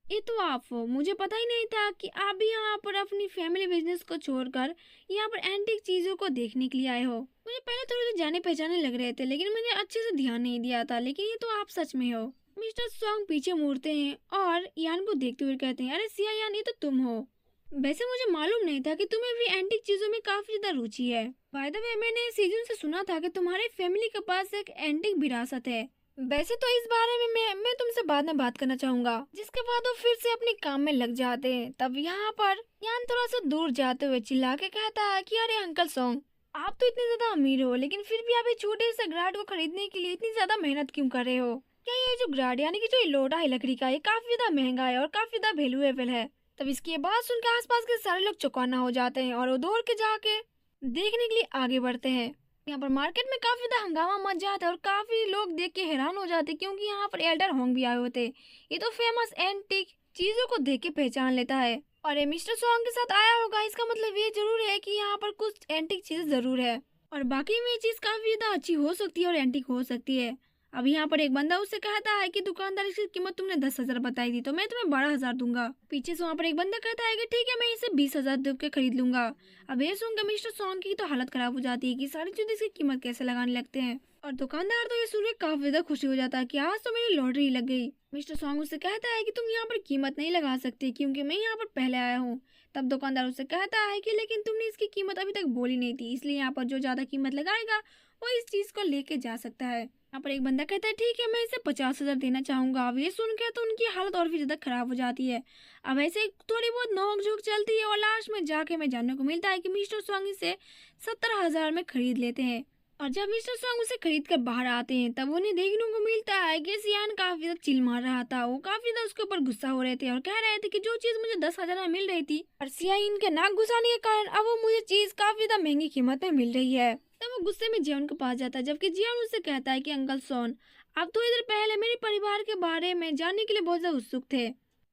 ये तो आप हो। मुझे पता ही नहीं था कि आप भी यहाँ पर अपनी फैमिली बिजनेस को छोड़कर यहाँ पर एंटीक चीजों को देखने के लिए आए हो। मुझे पहले थोड़े से जाने पहचाने लग रहे थे लेकिन मैंने अच्छे से ध्यान नहीं दिया था, लेकिन ये तो आप सच में हो। मिस्टर सॉन्ग पीछे मुड़ते हैं और यान को देखते हुए कहते हैं अरे सिया यान, ये तो तुम हो। वैसे मुझे मालूम नहीं था कि तुम्हें भी एंटीक चीजों में काफी ज्यादा रुचि है। बाय द वे मैंने सीजन से सुना था कि तुम्हारे फैमिली के पास एक एंटीक विरासत है। वैसे तो इस बारे में मैं तुमसे बाद में बात करना चाहूंगा। जिसके बाद वो फिर से अपने काम में लग जाते हैं। तब यहाँ पर यान थोड़ा सा दूर जाते हुए चिल्ला के कहता है कि अरे अंकल सॉन्ग, आप तो इतने ज्यादा अमीर हो लेकिन फिर भी आप एक छोटे से ग्राड को खरीदने के लिए इतनी ज्यादा मेहनत क्यों कर रहे हो? क्या ये जो ग्राड यानी कि जो ये लोटा है लकड़ी का, ये काफी ज्यादा महंगा है और काफी ज्यादा वैल्यूएबल है। तब इसकी बात सुनकर आसपास के सारे लोग चौकन्ना हो जाते हैं और वो दौड़ के जाके देखने के लिए आगे बढ़ते हैं। यहाँ पर मार्केट में काफी ज्यादा हंगामा मच जाता है और काफी लोग देख के हैरान हो जाते हैं क्योंकि यहाँ पर एल्डर होंग भी आए होते। ये तो फेमस एंटीक चीजों को देख के पहचान लेता है और ये मिस्टर सॉन्ग के साथ आया होगा। इसका मतलब ये जरूर है कि यहाँ पर कुछ एंटीक चीज जरूर है और बाकी में ये चीज काफी ज्यादा अच्छी हो सकती है और एंटीक हो सकती है। अब यहाँ पर एक बंदा उससे कहता है कि दुकानदार, इसकी कीमत तुमने 10,000 बताई थी तो मैं तुम्हें 12,000 दूंगा। पीछे से वहाँ पर एक बंदा कहता है कि ठीक है, मैं इसे 20,000 दे के खरीद लूंगा। अब ये सुनकर मिस्टर सॉन्ग की तो हालत खराब हो जाती है कि सारी चीजें इसकी कीमत कैसे लगाने लगते हैं। और दुकानदार तो ये सुनकर काफी ज्यादा खुशी हो जाता है कि आज तो मेरी लॉटरी लग गई। मिस्टर सॉन्ग उससे कहता है कि तुम यहाँ पर कीमत नहीं लगा सकते क्योंकि मैं यहाँ पर पहले आया हूँ। तब दुकानदार उससे कहता है कि लेकिन तुमने इसकी कीमत अभी तक बोली नहीं थी, इसलिए यहाँ पर जो ज्यादा कीमत लगाएगा वो इस चीज को लेके जा सकता है। यहाँ पर एक बंदा कहता है ठीक है, मैं इसे 50,000 देना चाहूंगा। अब ये सुन के तो उनकी हालत और भी ज्यादा खराब हो जाती है। अब ऐसे थोड़ी बहुत नोक झोंक चलती है और लास्ट में जाके हमें जानने को मिलता है कि मिस्टर सॉन्ग इसे 70,000 में खरीद लेते हैं। और जब मिस्टर सॉन्ग उसे खरीद कर बाहर आते हैं तब उन्हें देखने को मिलता है कि सियान काफी ज्यादा चिल मार रहा था। वो काफी ज्यादा उसके ऊपर गुस्सा हो रहे थे और कह रहे थे कि जो चीज मुझे 10,000 में मिल रही थी और सियान के नाक घुसाने के कारण अब वो मुझे चीज काफी ज्यादा महंगी कीमत में मिल रही है। तब वो गुस्से में जियान के पास जाता है जबकि जियान उससे कहता है कि अंकल सोन, आप थोड़ी देर पहले मेरे परिवार के बारे में जानने के लिए बहुत ज्यादा उत्सुक थे।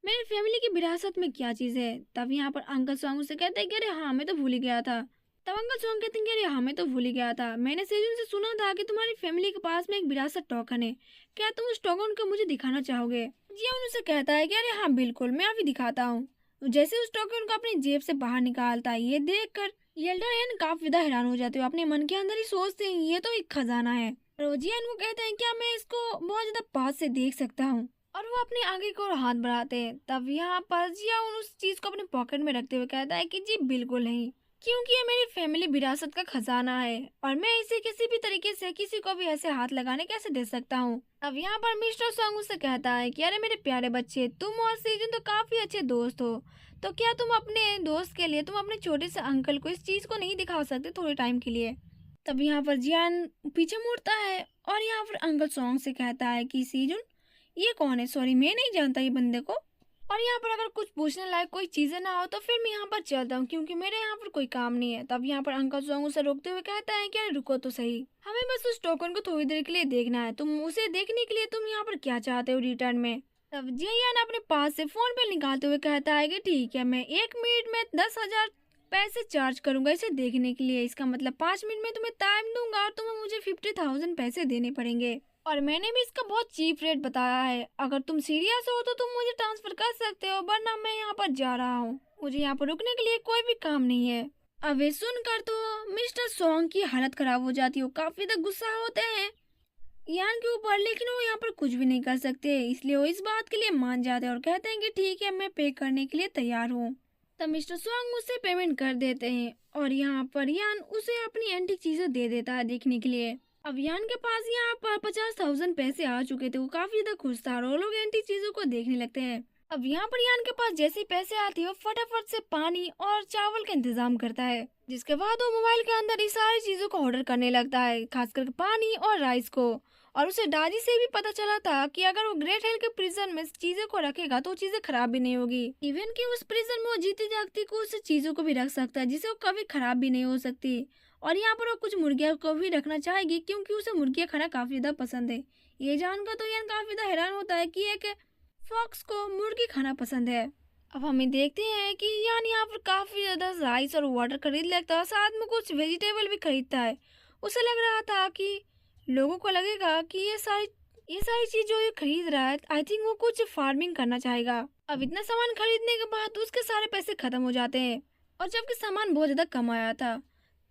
मेरी फैमिली की विरासत में क्या चीज है? तब यहाँ पर अंकल सॉन्ग उससे कहते हैं कि अरे हाँ, मैं तो भूल ही गया था। तब अंकल सॉन्ग कहते हैं कि अरे हाँ, मैं तो भूल ही गया था। मैंने सेजुन से सुना था कि तुम्हारी फैमिली के पास में एक विरासत टोकन है। क्या तुम उस टोकन को मुझे दिखाना चाहोगे? जियान उससे कहता है कि अरे हाँ बिल्कुल, मैं अभी दिखाता हूँ। जैसे उस टोकन को अपनी जेब से बाहर निकालता है, ये देख कर येल्डर काफी ज्यादा हैरान हो जाते हो। अपने मन के अंदर ही सोचते हैं ये तो एक खजाना है। और जियान को कहते हैं क्या मैं इसको बहुत ज्यादा पास से देख सकता हूँ? और वो अपने आगे को हाथ बढ़ाते हैं। तब यहाँ पर जियान उस चीज को अपने पॉकेट में रखते हुए कहता है कि जी बिल्कुल नहीं, क्योंकि ये मेरी फैमिली विरासत का खजाना है और मैं इसे किसी भी तरीके से किसी को भी ऐसे हाथ लगाने कैसे दे सकता हूँ। अब यहाँ पर मिस्टर सॉन्ग उससे कहता है कि अरे मेरे प्यारे बच्चे, तुम और सीजन तो काफी अच्छे दोस्त हो, तो क्या तुम अपने दोस्त के लिए तुम अपने छोटे से अंकल को इस चीज को नहीं दिखा सकते थोड़े टाइम के लिए? तब यहाँ पर जियान पीछे मुड़ता है और यहाँ पर अंकल सॉन्ग से कहता है कि सीजन, ये कौन है? सॉरी, मैं नहीं जानता ये बंदे को। और यहाँ पर अगर कुछ पूछने लायक कोई चीजें ना हो तो फिर मैं यहाँ पर चलता हूँ क्योंकि मेरे यहाँ पर कोई काम नहीं है। तब यहाँ पर अंकल सॉन्ग उसे रोकते हुए कहता है कि अरे रुको तो सही, हमें बस उस टोकन को थोड़ी देर के लिए देखना है। तुम उसे देखने के लिए तुम यहाँ पर क्या चाहते हो रिटर्न में? तब जियान अपने पास से फोन पे निकालते हुए कहता है कि ठीक है, मैं 1 मिनट में 10,000 पैसे चार्ज करूंगा इसे देखने के लिए। इसका मतलब 5 मिनट में तुम्हें टाइम दूंगा और तुम्हें मुझे 50,000 पैसे देने पड़ेंगे। और मैंने भी इसका बहुत चीप रेट बताया है। अगर तुम सीरियस हो तो तुम मुझे ट्रांसफर कर सकते हो, वरना मैं यहाँ पर जा रहा हूँ। मुझे यहाँ पर रुकने के लिए कोई भी काम नहीं है। अब ये सुनकर तो मिस्टर सॉन्ग की हालत खराब हो जाती है, काफी तक गुस्सा होते हैं यान के ऊपर, लेकिन वो यहाँ पर कुछ भी नहीं कर सकते, इसलिए वो इस बात के लिए मान जाते हैं और कहते हैं कि ठीक है, मैं पे करने के लिए तैयार हूँ। तब मिस्टर सॉन्ग उसे पेमेंट कर देते हैं और यहाँ पर यान उसे अपनी एंटीक चीजें दे देता है देखने के लिए। अब यान के पास यहाँ पर 50,000 पैसे आ चुके थे, वो काफी ज्यादा खुश था और वो लोग एंटीक चीजों को देखने लगते हैं। अब यहाँ पर यान के पास जैसे ही पैसे आते हैं वो फटाफट से पानी और चावल का इंतजाम करता है, जिसके बाद वो मोबाइल के अंदर इस सारी चीजों को ऑर्डर करने लगता है, खासकर पानी और राइस को। और उसे दादी से भी पता चला था कि अगर वो ग्रेट हिल के प्रिजन में चीजें को रखेगा तो चीजें खराब भी नहीं होगी। इवन कि उस प्रिजन में वो जीती जागती को उस चीजों को भी रख सकता है, जिसे वो कभी खराब भी नहीं हो सकती। और यहाँ पर वो कुछ मुर्गियों को भी रखना चाहेगी, क्योंकि उसे मुर्गियाँ खाना काफी ज्यादा पसंद है। ये जानकर तो यान काफी ज्यादा हैरान होता है कि एक फॉक्स को मुर्गी खाना पसंद है। अब हमें देखते हैं कि यान यहाँ पर काफी ज्यादा राइस और वाटर खरीद लेता है, साथ में कुछ वेजिटेबल भी खरीदता है। उसे लग रहा था कि लोगों को लगेगा कि ये सारी चीज जो ये खरीद रहा है, आई थिंक वो कुछ फार्मिंग करना चाहेगा। अब इतना सामान खरीदने के बाद उसके सारे पैसे खत्म हो जाते हैं, और जबकि सामान बहुत ज्यादा कम आया था।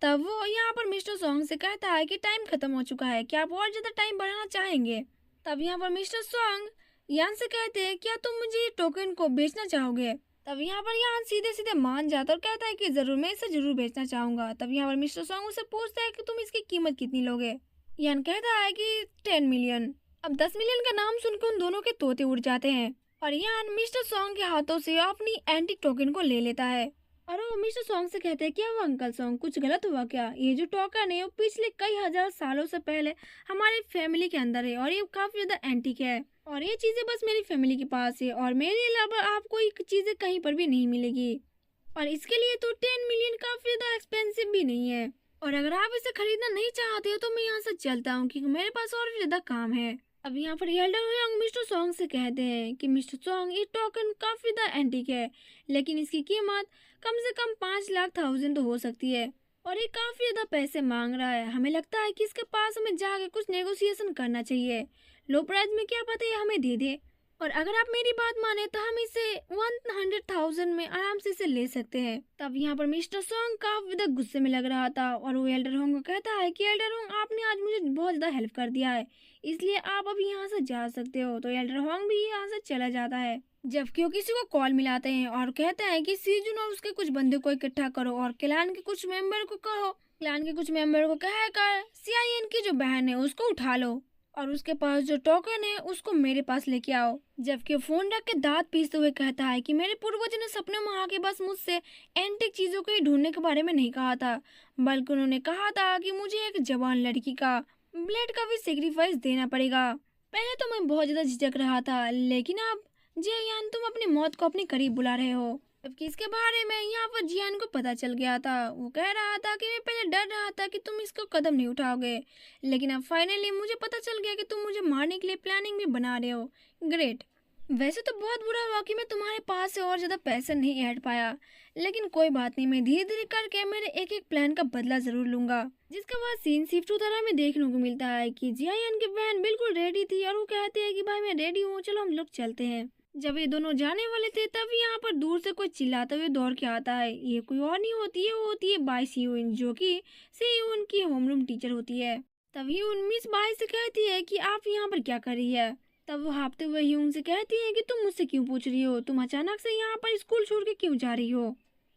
तब वो यहाँ पर मिस्टर सॉन्ग से कहता है कि टाइम खत्म हो चुका है, क्या आप और ज्यादा टाइम बढ़ाना चाहेंगे। तब यहाँ पर मिस्टर सॉन्ग यान से कहते हैं, क्या तुम मुझे ये टोकन को बेचना चाहोगे। तब यहाँ पर यान सीधे सीधे मान जाता है और कहता है कि जरूर, मैं इसे जरूर बेचना चाहूंगा। तब यहाँ पर मिस्टर सॉन्ग उसे पूछता है कि तुम इसकी कीमत कितनी लोगे। यान कहता है कि 10 मिलियन। अब 10 मिलियन का नाम सुनकर उन दोनों के तोते उड़ जाते हैं और यान मिस्टर सॉन्ग के हाथों से अपनी एंटीक टोकन को ले लेता है। और वो मिस्टर सॉन्ग से कहते हैं, क्या हुआ अंकल सॉन्ग, कुछ गलत हुआ क्या। ये जो टोकन है वो पिछले कई हजार सालों से पहले हमारी फैमिली के अंदर है और ये काफी ज्यादा एंटीक है, और ये चीजें बस मेरी फैमिली के पास है और मेरे अलावा आपको ये चीजें कहीं पर भी नहीं मिलेगी। और इसके लिए तो 10 मिलियन काफी ज्यादा एक्सपेंसिव भी नहीं है, और अगर आप इसे खरीदना नहीं चाहते हो तो मैं यहाँ से चलता हूँ, क्योंकि मेरे पास और भी ज्यादा काम है। अब यहाँ पर एल्डर होयांग मिस्टर सॉन्ग से कहते हैं कि मिस्टर सॉन्ग, ये टोकन काफी ज्यादा एंटीक है, लेकिन इसकी कीमत कम से कम 5,00,000 तो हो सकती है, और ये काफी ज्यादा पैसे मांग रहा है। हमें लगता है कि इसके पास हमें जाके कुछ नेगोशिएशन करना चाहिए, लो प्राइस में, क्या पता ये हमें दे दे। और अगर आप मेरी बात माने तो हम इसे 100,000 में आराम से इसे ले सकते हैं। तब यहाँ पर मिस्टर सॉन्ग काफी ज्यादा गुस्से में लग रहा था और वो एल्डर होंग को कहता है कि एल्डर होंग, आपने आज मुझे बहुत ज्यादा हेल्प कर दिया है, इसलिए आप अभी यहाँ से जा सकते हो। तो एल्डर होंग भी यहाँ से चला जाता है, जबकि वो किसी को कॉल मिलाते हैं और कहते हैं कि सीजुन और उसके कुछ बंदे को इकट्ठा करो और क्लान के कुछ मेंबर को कहो, क्लान के कुछ मेंबर को कहकर CIN की जो बहन है उसको उठा लो और उसके पास जो टोकन है उसको मेरे पास लेके आओ। जबकि वो फोन रख के दांत पीसते हुए कहता है कि मेरे पूर्वजों ने सपने में आके बस मुझसे एंटीक चीजों को ही ढूंढने के बारे में नहीं कहा था, बल्कि उन्होंने कहा था कि मुझे एक जवान लड़की का ब्लेड का भी सेक्रीफाइस देना पड़ेगा। पहले तो मैं बहुत ज्यादा झिझक रहा था, लेकिन अब जियान, तुम अपनी मौत को अपने करीब बुला रहे हो। जबकि इसके बारे में यहाँ पर जियान को पता चल गया था। वो कह रहा था कि मैं पहले डर रहा था कि तुम इसको कदम नहीं उठाओगे, लेकिन अब फाइनली मुझे पता चल गया कि तुम मुझे मारने के लिए प्लानिंग भी बना रहे हो। ग्रेट। वैसे तो बहुत बुरा हुआ कि मैं तुम्हारे पास से और ज्यादा पैसा नहीं ऐड पाया, लेकिन कोई बात नहीं, मैं धीरे धीरे करके मेरे एक एक प्लान का बदला जरूर लूंगा। जिसके बाद सीन शिफ्ट तरह में देखने को मिलता है कि जियान की बहन बिल्कुल रेडी थी और वो कहती है कि भाई मैं रेडी हूँ, चलो हम लोग चलते हैं। जब ये दोनों जाने वाले थे तब यहाँ पर दूर से कोई चिल्लाते हुए दौड़ के आता है। ये कोई और नहीं होती है, वो होती है बाई सीयून, जो कि सीयून की होमरूम टीचर होती है। तभी उन मिस बाई से कहती है कि आप यहाँ पर क्या कर रही है। तब वो हाँफते हुए ह्यून से कहती है कि तुम मुझसे क्यों पूछ रही हो, तुम अचानक से यहाँ पर स्कूल छोड़ के क्यों जा रही हो।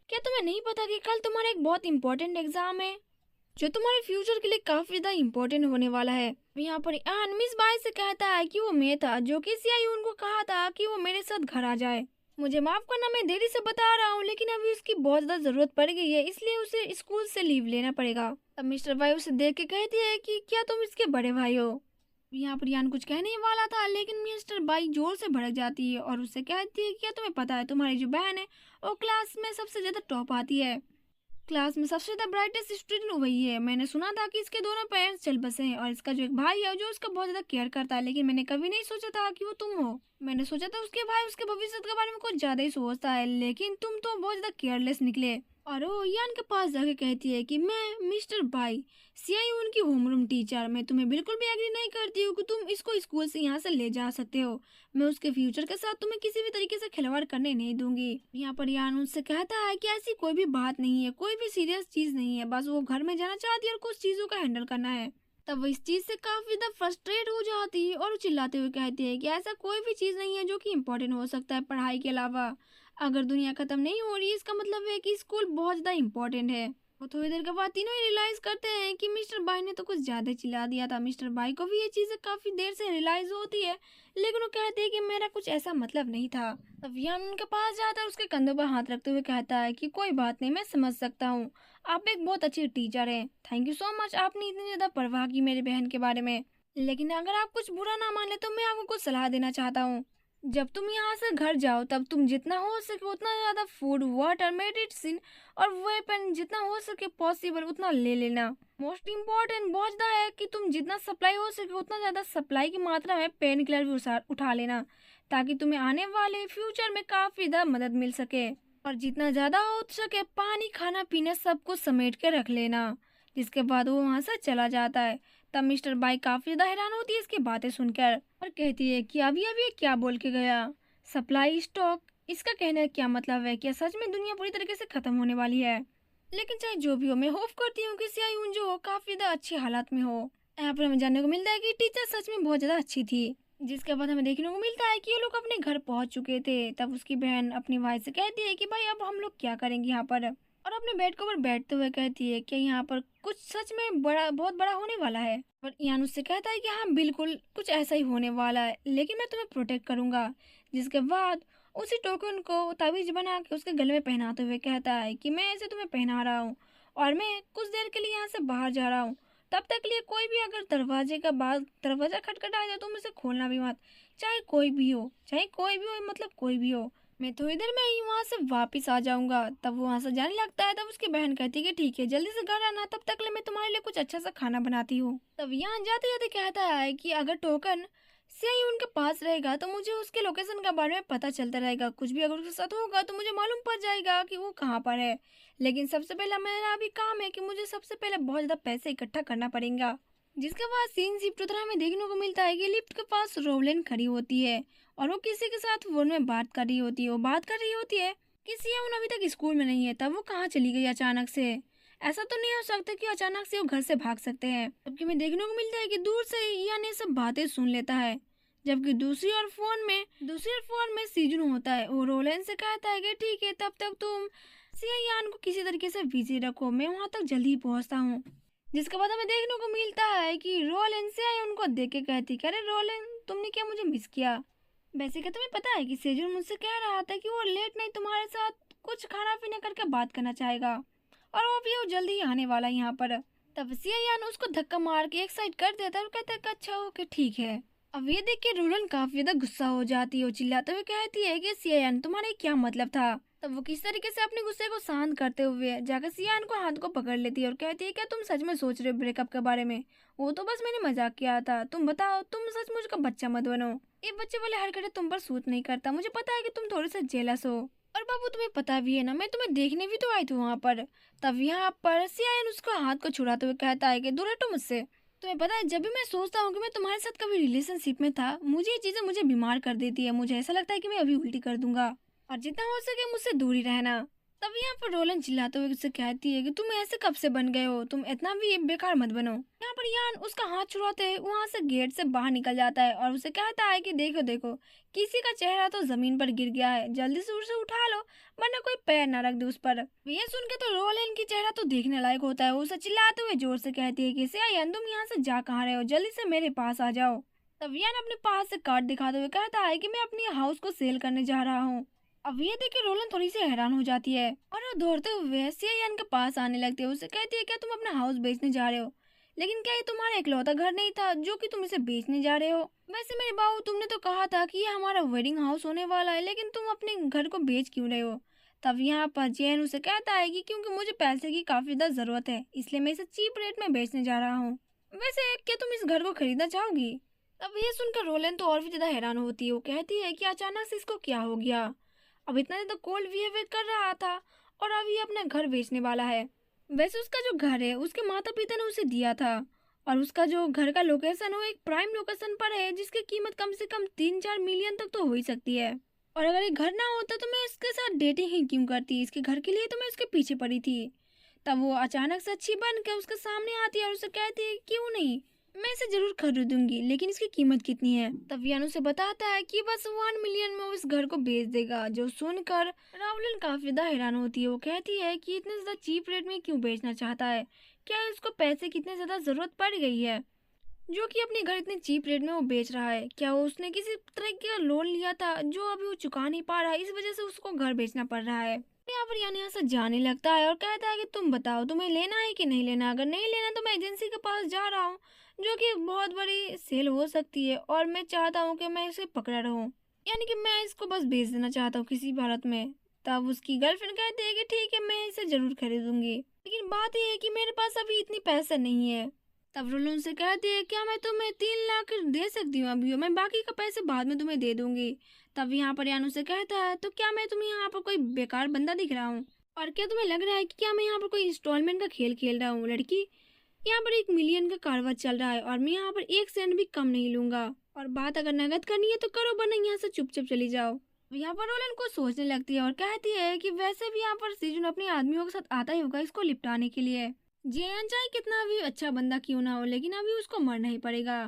क्या तुम्हें नहीं पता कि कल तुम्हारा एक बहुत इंपॉर्टेंट एग्जाम है जो तुम्हारे फ्यूचर के लिए काफी ज्यादा इम्पोर्टेंट होने वाला है। यहाँ पर आन मिस बाई से कहता है कि वो मैं था जो कि सियायून को कहा था कि वो मेरे साथ घर आ जाए। मुझे माफ करना, मैं देरी से बता रहा हूँ, लेकिन अभी उसकी बहुत ज्यादा जरूरत पड़ गई है, इसलिए उसे स्कूल से लीव लेना पड़ेगा। तब मिस्टर बाई उसे देख के कहती है कि क्या तुम इसके बड़े भाई हो। यहाँ पर यान कुछ कहने वाला था, लेकिन मिस्टर बाई जोर से भड़क जाती है और उससे कहती है क्या तुम्हें पता है तुम्हारी जो बहन है वो क्लास में सबसे ज्यादा टॉप आती है, क्लास में सबसे ज्यादा ब्राइटेस्ट स्टूडेंट वही है। मैंने सुना था कि इसके दोनों पेरेंट्स चल बसे हैं और इसका जो एक भाई है जो उसका बहुत ज्यादा केयर करता है, लेकिन मैंने कभी नहीं सोचा था कि वो तुम हो। मैंने सोचा था उसके भाई उसके भविष्य के बारे में कुछ ज्यादा ही सोचता है, लेकिन तुम तो बहुत ज्यादा केयरलेस निकले। और वो यान के पास जाके कहती है कि मैं मिस्टर बाई सीआई उनकी होमरूम टीचर, मैं तुम्हें बिल्कुल भी एग्री नहीं करती हूँ कि तुम इसको स्कूल से यहाँ से ले जा सकते हो। मैं उसके फ्यूचर के साथ तुम्हें किसी भी तरीके से खिलवाड़ करने नहीं दूंगी। यहाँ पर यान उससे कहता है कि ऐसी कोई भी बात नहीं है, कोई भी सीरियस चीज नहीं है, बस वो घर में जाना चाहती है और कुछ चीजों का हैंडल करना है। तब वो इस चीज से काफी ज्यादा फ्रस्ट्रेट हो जाती है और वो चिल्लाते हुए कहती है कि ऐसा कोई भी चीज नहीं है जो कि इम्पोर्टेंट हो सकता है पढ़ाई के अलावा। अगर दुनिया खत्म नहीं हो रही, इसका मतलब है कि स्कूल बहुत ज्यादा इम्पोर्टेंट है। वो थोड़ी देर के बाद तीनों ही रियलाइज करते हैं कि मिस्टर बाई ने तो कुछ ज्यादा चिल्ला दिया था। मिस्टर बाई को भी ये चीजें काफी देर से रियलाइज होती है, लेकिन वो कहते हैं कि मेरा कुछ ऐसा मतलब नहीं था। तब यान उनके पास जाता है, उसके कंधों पर हाथ रखते हुए कहता है कि कोई बात नहीं, मैं समझ सकता हूँ, आप एक बहुत अच्छी टीचर हैं, थैंक यू सो मच, आपने इतनी ज्यादा परवाह की मेरी बहन के बारे में। लेकिन अगर आप कुछ बुरा ना माने तो मैं आपको कुछ सलाह देना चाहता हूँ। जब तुम यहाँ से घर जाओ तब तुम जितना हो सके उतना ज़्यादा फूड, वाटर, मेडिसिन और वेपन जितना हो सके पॉसिबल उतना ले लेना। मोस्ट इम्पोर्टेंट बहुत ज़्यादा है कि तुम जितना सप्लाई हो सके उतना ज़्यादा सप्लाई की मात्रा में पेन किलर भी उठा लेना, ताकि तुम्हें आने वाले फ्यूचर में काफ़ी ज़्यादा मदद मिल सके। और जितना ज़्यादा हो सके पानी, खाना पीना सब कुछ समेट के रख लेना। जिसके बाद वो वहाँ से चला जाता है। तब मिस्टर बाई काफी ज्यादा हैरान होती है इसकी बातें सुनकर और कहती है कि अभी अभी ये क्या बोल के गया, सप्लाई स्टॉक, इसका कहने का क्या मतलब है, क्या सच में दुनिया पूरी तरीके से खत्म होने वाली है। लेकिन चाहे जो भी हो, मैं होप करती हूँ कि सियायून जो हो काफी ज्यादा अच्छी हालत में हो। यहाँ पर हमें जानने को मिलता है कि टीचर सच में बहुत ज्यादा अच्छी थी। जिसके बाद हमें देखने को मिलता है कि ये लोग अपने घर पहुंच चुके थे। तब उसकी बहन अपनी भाई से कहती है कि भाई अब हम लोग क्या करेंगे यहाँ पर, और अपने बेड के ऊपर बैठते हुए कहती है कि यहाँ पर कुछ सच में बड़ा, बहुत बड़ा होने वाला है। पर यान उससे कहता है कि हाँ बिल्कुल कुछ ऐसा ही होने वाला है, लेकिन मैं तुम्हें प्रोटेक्ट करूंगा। जिसके बाद उसी टोकन को ताबीज बना के उसके गले में पहनाते हुए कहता है कि मैं इसे तुम्हें पहना रहा हूँ और मैं कुछ देर के लिए यहाँ से बाहर जा रहा हूँ। तब तक लिए कोई भी अगर दरवाजा खटखटाए तो तुम इसे खोलना भी मत, चाहे कोई भी हो, चाहे कोई भी हो, मतलब कोई भी हो। मैं थोड़ी देर में ही वहाँ से वापस आ जाऊंगा। तब वो वहाँ से जाने लगता है। तब उसकी बहन कहती है कि ठीक है, जल्दी से घर आना, तब तक ले मैं तुम्हारे लिए कुछ अच्छा सा खाना बनाती हूँ। तब यहाँ जाते जाते कहता है कि अगर टोकन से उनके पास रहेगा तो मुझे उसके लोकेशन के बारे में पता चलता रहेगा, कुछ भी अगर उसके साथ होगा तो मुझे मालूम पड़ जाएगा कि वो कहाँ पर है। लेकिन सबसे पहला मेरा अभी काम है कि मुझे सबसे पहले बहुत ज़्यादा पैसे इकट्ठा करना पड़ेगा। जिसके बाद सीन शिफ्ट होता है, हमें देखने को मिलता है कि लिफ्ट के पास रोवलिन खड़ी होती है और वो किसी के साथ फोन में बात कर रही होती है। वो बात कर रही होती है कि सियान अभी तक स्कूल में नहीं है, तब वो कहाँ चली गई अचानक से। ऐसा तो नहीं हो सकता कि अचानक से वो घर से भाग सकते हैं। जबकि हमें देखने को मिलता है कि दूर से यान ये सब बातें सुन लेता है। जबकि दूसरी ओर फोन में सीजन होता है। वो रोलन से कहता है कि ठीक है, तब तक तुम सियान को किसी तरीके से बिजी रखो, मैं वहां तक जल्दी पहुंचता हूँ। जिसके बाद हमें देखने को मिलता है कि रोलन से उनको देख के कहती है, अरे रोलन, तुमने क्या मुझे मिस किया? वैसे क्या तुम्हें पता है कि सेजुन मुझसे कह रहा था कि वो लेट नाइट तुम्हारे साथ कुछ खाना पीना करके बात करना चाहेगा और वो भी वो जल्दी ही आने वाला है यहाँ पर। तब सियान उसको धक्का मार के एक साइड कर देता है और कहता है कि अच्छा ओके ठीक है। अब ये देख के रोलन काफी ज्यादा गुस्सा हो जाती है और चिल्लाते हुए कहती है कि सियान, तुम्हारा क्या मतलब था? तब वो किस तरीके से अपने गुस्से को शांत करते हुए जाकर सियान को हाथ को पकड़ लेती है और कहती है, क्या तुम सच में सोच रहे हो ब्रेकअप के बारे में? वो तो बस मैंने मजाक किया था, तुम बताओ, तुम सच मुझ का बच्चा मत बनो। ये बच्चे वाले हरकतें तुम पर सूट नहीं करता, मुझे पता है कि तुम थोड़े से जेलस हो। और बाबू तुम्हें पता भी है ना, मैं तुम्हें देखने भी तो आई थी वहाँ पर। तब यहाँ पर सियान उसका हाथ को छुड़ाते हुए कहता है कि दूर हटो मुझसे। तुम्हें पता है, जब भी मैं सोचता हूँ कि मैं तुम्हारे साथ कभी रिलेशनशिप में था, मुझे ये चीजें मुझे बीमार कर देती है। मुझे ऐसा लगता है कि मैं अभी उल्टी कर दूंगा और जितना हो सके मुझसे दूर ही रहना। तब यहाँ पर रोलन चिल्लाते हुए उससे कहती है कि तुम ऐसे कब से बन गए हो, तुम इतना भी बेकार मत बनो। यहाँ पर यान उसका हाथ छुड़ाते वहां से गेट से बाहर निकल जाता है और उसे कहता है कि देखो देखो, किसी का चेहरा तो जमीन पर गिर गया है, जल्दी से उसे उठा लो वरना कोई पैर न रख दे उस पर। ये सुन के तो रोलन की चेहरा तो देखने लायक होता है। वो उसे चिल्लाते हुए जोर से कहती है कि सियान, तुम यहाँ से जा कहाँ रहे हो, जल्दी से मेरे पास आ जाओ। तब यान अपने पास से कार्ड दिखाते हुए कहता है कि मैं अपनी हाउस को सेल करने जा रहा हूँ। अब ये देख के रोलन थोड़ी सी हैरान हो जाती है और वो दौड़ते हुए सियान के पास आने लगती है। उसे कहती है, क्या तुम अपना हाउस बेचने जा रहे हो? लेकिन क्या ये तुम्हारा इकलौता घर नहीं था जो कि तुम इसे बेचने जा रहे हो? वैसे मेरे बाबू, तुमने तो कहा था कि ये हमारा वेडिंग हाउस होने वाला है, लेकिन तुम अपने घर को बेच क्यों रहे हो? तब यहाँ पर जैन उसे कहता है कि क्योंकि मुझे पैसे की काफी ज्यादा जरूरत है, इसलिए मैं इसे चीप रेट में बेचने जा रहा हूँ। वैसे क्या तुम इस घर को खरीदना चाहोगी? अब ये सुनकर रोलन तो और भी ज्यादा हैरान होती है। वो कहती है कि अचानक से इसको क्या हो गया, अब इतना ज्यादा कोल्ड बिहेवियर कर रहा था और अब ये अपना घर बेचने वाला है। वैसे उसका जो घर है उसके माता पिता ने उसे दिया था, और उसका जो घर का लोकेशन है वो एक प्राइम लोकेशन पर है, जिसकी कीमत कम से कम 3-4 मिलियन तक तो हो ही सकती है। और अगर ये घर ना होता तो मैं इसके साथ डेटिंग ही क्यों करती, इसके घर के लिए तो मैं उसके पीछे पड़ी थी। तब वो अचानक से अच्छी बन के उसके सामने आती है और उसे कहती है क्यों नहीं, मैं इसे जरूर खरीदूंगी, लेकिन इसकी कीमत कितनी है। तब यान उसे बताता है कि बस 1 मिलियन में वो इस घर को बेच देगा। जो सुनकर राहुलन काफी ज्यादा हैरान होती है। वो कहती है कि इतने ज्यादा चीप रेट में क्यों बेचना चाहता है, क्या इसको पैसे की इतनी ज्यादा जरूरत पड़ गई है जो कि अपने घर इतने चीप रेट में वो बेच रहा है। क्या वो उसने किसी तरह का लोन लिया था जो अभी वो चुका नहीं पा रहा है, इस वजह से उसको घर बेचना पड़ रहा है। यहाँ पर यानी यहाँ से जाने लगता है और कहता है कि तुम बताओ तुम्हें लेना है कि नहीं लेना, अगर नहीं लेना तो मैं एजेंसी के पास जा रहा हूँ जो कि बहुत बड़ी सेल हो सकती है, और मैं चाहता हूँ कि मैं इसे पकड़ा रहूँ, यानी कि मैं इसको बस बेच देना चाहता हूँ किसी भी हालत में। तब उसकी गर्लफ्रेंड कहती है कि ठीक है मैं इसे जरूर खरीदूंगी, लेकिन बात यह है कि मेरे पास अभी इतनी पैसे नहीं है। तब रोलन उनसे कहती है क्या मैं तुम्हें 3 लाख दे सकती हूँ अभी, मैं बाकी का पैसे बाद में तुम्हें दे दूंगी। तब यहाँ पर यान उसे कहता है तो क्या मैं तुम्हें यहाँ पर कोई बेकार बंदा दिख रहा हूँ, और क्या तुम्हें लग रहा है कि क्या मैं यहाँ पर कोई इंस्टॉलमेंट का खेल खेल रहा हूँ। लड़की, यहाँ पर 1 मिलियन का कारोबार चल रहा है और मैं यहाँ पर 1 सेंट भी कम नहीं लूंगा, और बात अगर नगद करनी है तो करो, वरना यहाँ से चुपचाप चली जाओ। यहाँ पर रोलन को सोचने लगती है और कहती है कि वैसे भी यहाँ पर सीजन अपने आदमियों के साथ आता ही होगा इसको लिपटाने के लिए। जियान चाहे कितना भी अच्छा बंदा क्यों ना हो, लेकिन अभी उसको मरना ही पड़ेगा।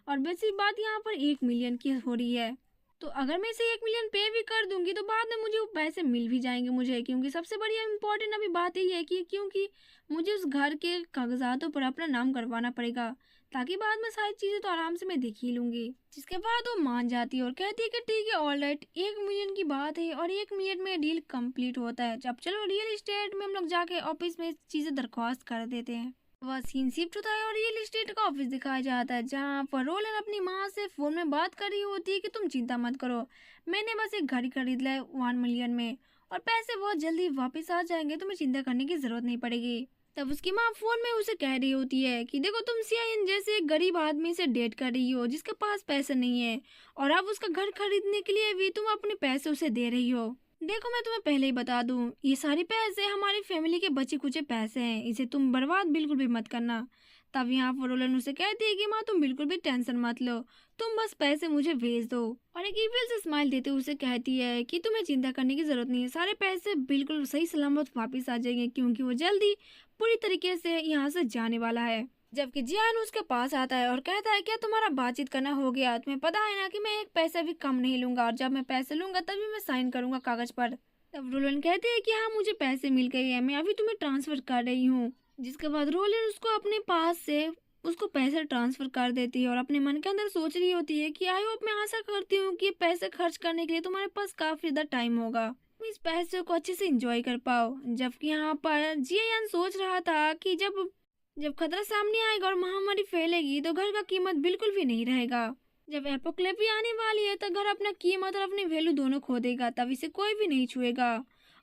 और वैसी बात यहाँ पर 1 मिलियन की हो रही है, तो अगर मैं इसे 1 मिलियन पे भी कर दूंगी तो बाद में मुझे वो पैसे मिल भी जाएंगे मुझे, क्योंकि सबसे बड़ी इम्पोर्टेंट अभी बात यही है कि क्योंकि मुझे उस घर के कागजातों पर अपना नाम करवाना पड़ेगा, ताकि बाद में सारी चीजें तो आराम से मैं देख ही लूंगी। जिसके बाद वो मान जाती है और कहती है कि ठीक है ऑल राइट, 1 मिलियन की बात है और 1 मिनट में डील कंप्लीट होता है। जब चलो रियल एस्टेट में हम लोग जाके ऑफिस में चीजें दरख्वास्त कर देते हैं। वह सीन शिफ्ट होता है और रियल एस्टेट का ऑफिस दिखाया जाता है, जहाँ पर रोलन अपनी माँ से फोन में बात कर रही होती है कि तुम चिंता मत करो, मैंने बस एक घड़ी खरीद लिया है 1 मिलियन में, और पैसे बहुत जल्दी वापस आ जाएंगे, तुम्हें चिंता करने की जरूरत नहीं पड़ेगी। तब उसकी माँ फोन में उसे कह रही होती है कि देखो तुम सियान जैसे एक गरीब आदमी से डेट कर रही हो जिसके पास पैसे नहीं है, और अब उसका घर खरीदने के लिए भी तुम अपने पैसे उसे दे रही हो। देखो मैं तुम्हें पहले ही बता दूं, ये सारे पैसे हमारी फैमिली के बचे कुचे पैसे हैं, इसे तुम बर्बाद बिल्कुल भी मत करना। तब यहाँ पर रोलन उसे कहती है कि माँ तुम बिल्कुल भी टेंशन मत लो, तुम बस पैसे मुझे भेज दो, और एक ईविल से स्माइल देते हुए उसे कहती है कि तुम्हें चिंता करने की जरूरत नहीं है, सारे पैसे बिल्कुल सही सलामत वापिस आ जाएंगे, क्योंकि वो जल्दी पूरी तरीके से यहाँ से जाने वाला है। जबकि जियान उसके पास आता है और कहता है क्या तुम्हारा बातचीत करना हो गया, तुम्हें पता है ना कि मैं एक पैसा भी कम नहीं लूंगा, और जब मैं पैसे लूंगा तभी मैं साइन करूंगा कागज पर। तब रोलन कहते हैं कि हाँ मुझे पैसे मिल गए हैं, मैं अभी तुम्हें ट्रांसफर कर रही हूँ। जिसके बाद रोलन उसको अपने पास से उसको पैसे ट्रांसफर कर देती है और अपने मन के अंदर सोच रही होती है कि आई होप, मैं आशा करती हूँ कि पैसे खर्च करने के लिए तुम्हारे पास काफी ज्यादा टाइम होगा, तुम इस पैसे को अच्छे से एंजॉय कर पाओ। जबकि यहाँ पर जियान सोच रहा था कि जब जब खतरा सामने आएगा और महामारी फैलेगी तो घर का कीमत बिल्कुल भी नहीं रहेगा। जब एपोक्लिप्स आने वाली है तो घर अपना कीमत और अपनी वैल्यू दोनों खो देगा, तब इसे कोई भी नहीं छुएगा,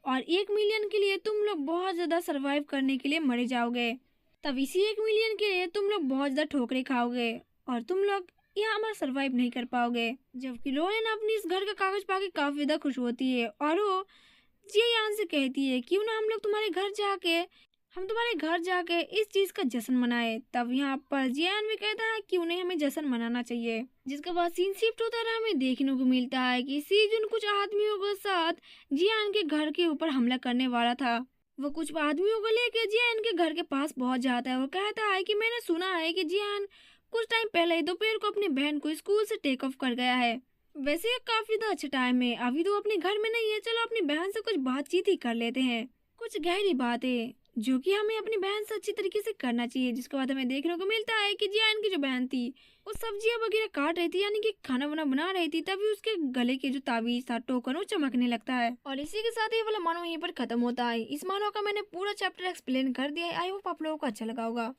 और 1 मिलियन के लिए तुम लोग बहुत ज्यादा सरवाइव करने के लिए मरे जाओगे। तब इसी 1 मिलियन के लिए तुम लोग बहुत ज्यादा ठोकरे खाओगे और तुम लोग यहाँ हमारा सरवाइव नहीं कर पाओगे। जबकि लोरेन अपनी इस घर का कागज पाके काफी ज्यादा खुश होती है और वो जियान से कहती है क्यों ना हम तुम्हारे घर जाके इस चीज का जश्न मनाए। तब यहाँ पर जियान भी कहता है क्यों नहीं, हमें जश्न मनाना चाहिए। जिसके बाद सीन शिफ्ट होता है, हमें देखने को मिलता है कि सीजन कुछ आदमियों के साथ जियान के घर के ऊपर हमला करने वाला था। वो कुछ आदमियों को लेकर जियान के घर के पास पहुंच जाता है। वो कहता है कि मैंने सुना है कि जियान कुछ टाइम पहले दोपहर को अपनी बहन को स्कूल से टेक ऑफ कर गया है। वैसे ये काफी तो अच्छा टाइम है, अभी तो अपने घर में नहीं है, चलो अपनी बहन से कुछ बातचीत ही कर लेते हैं, कुछ गहरी बातें जो कि हमें अपनी बहन से अच्छी तरीके से करना चाहिए। जिसके बाद हमें देखने को मिलता है कि जियान की जो बहन थी वो सब्जियां वगैरह काट रही थी, यानी कि खाना बना रही थी, तभी उसके गले के जो ताबीज था टोकन वो चमकने लगता है। और इसी के साथ ये वाला मानो यहीं पर खत्म होता है। इस मानो का मैंने पूरा चैप्टर एक्सप्लेन कर दिया है। आई होप आप लोगों को अच्छा लगा होगा।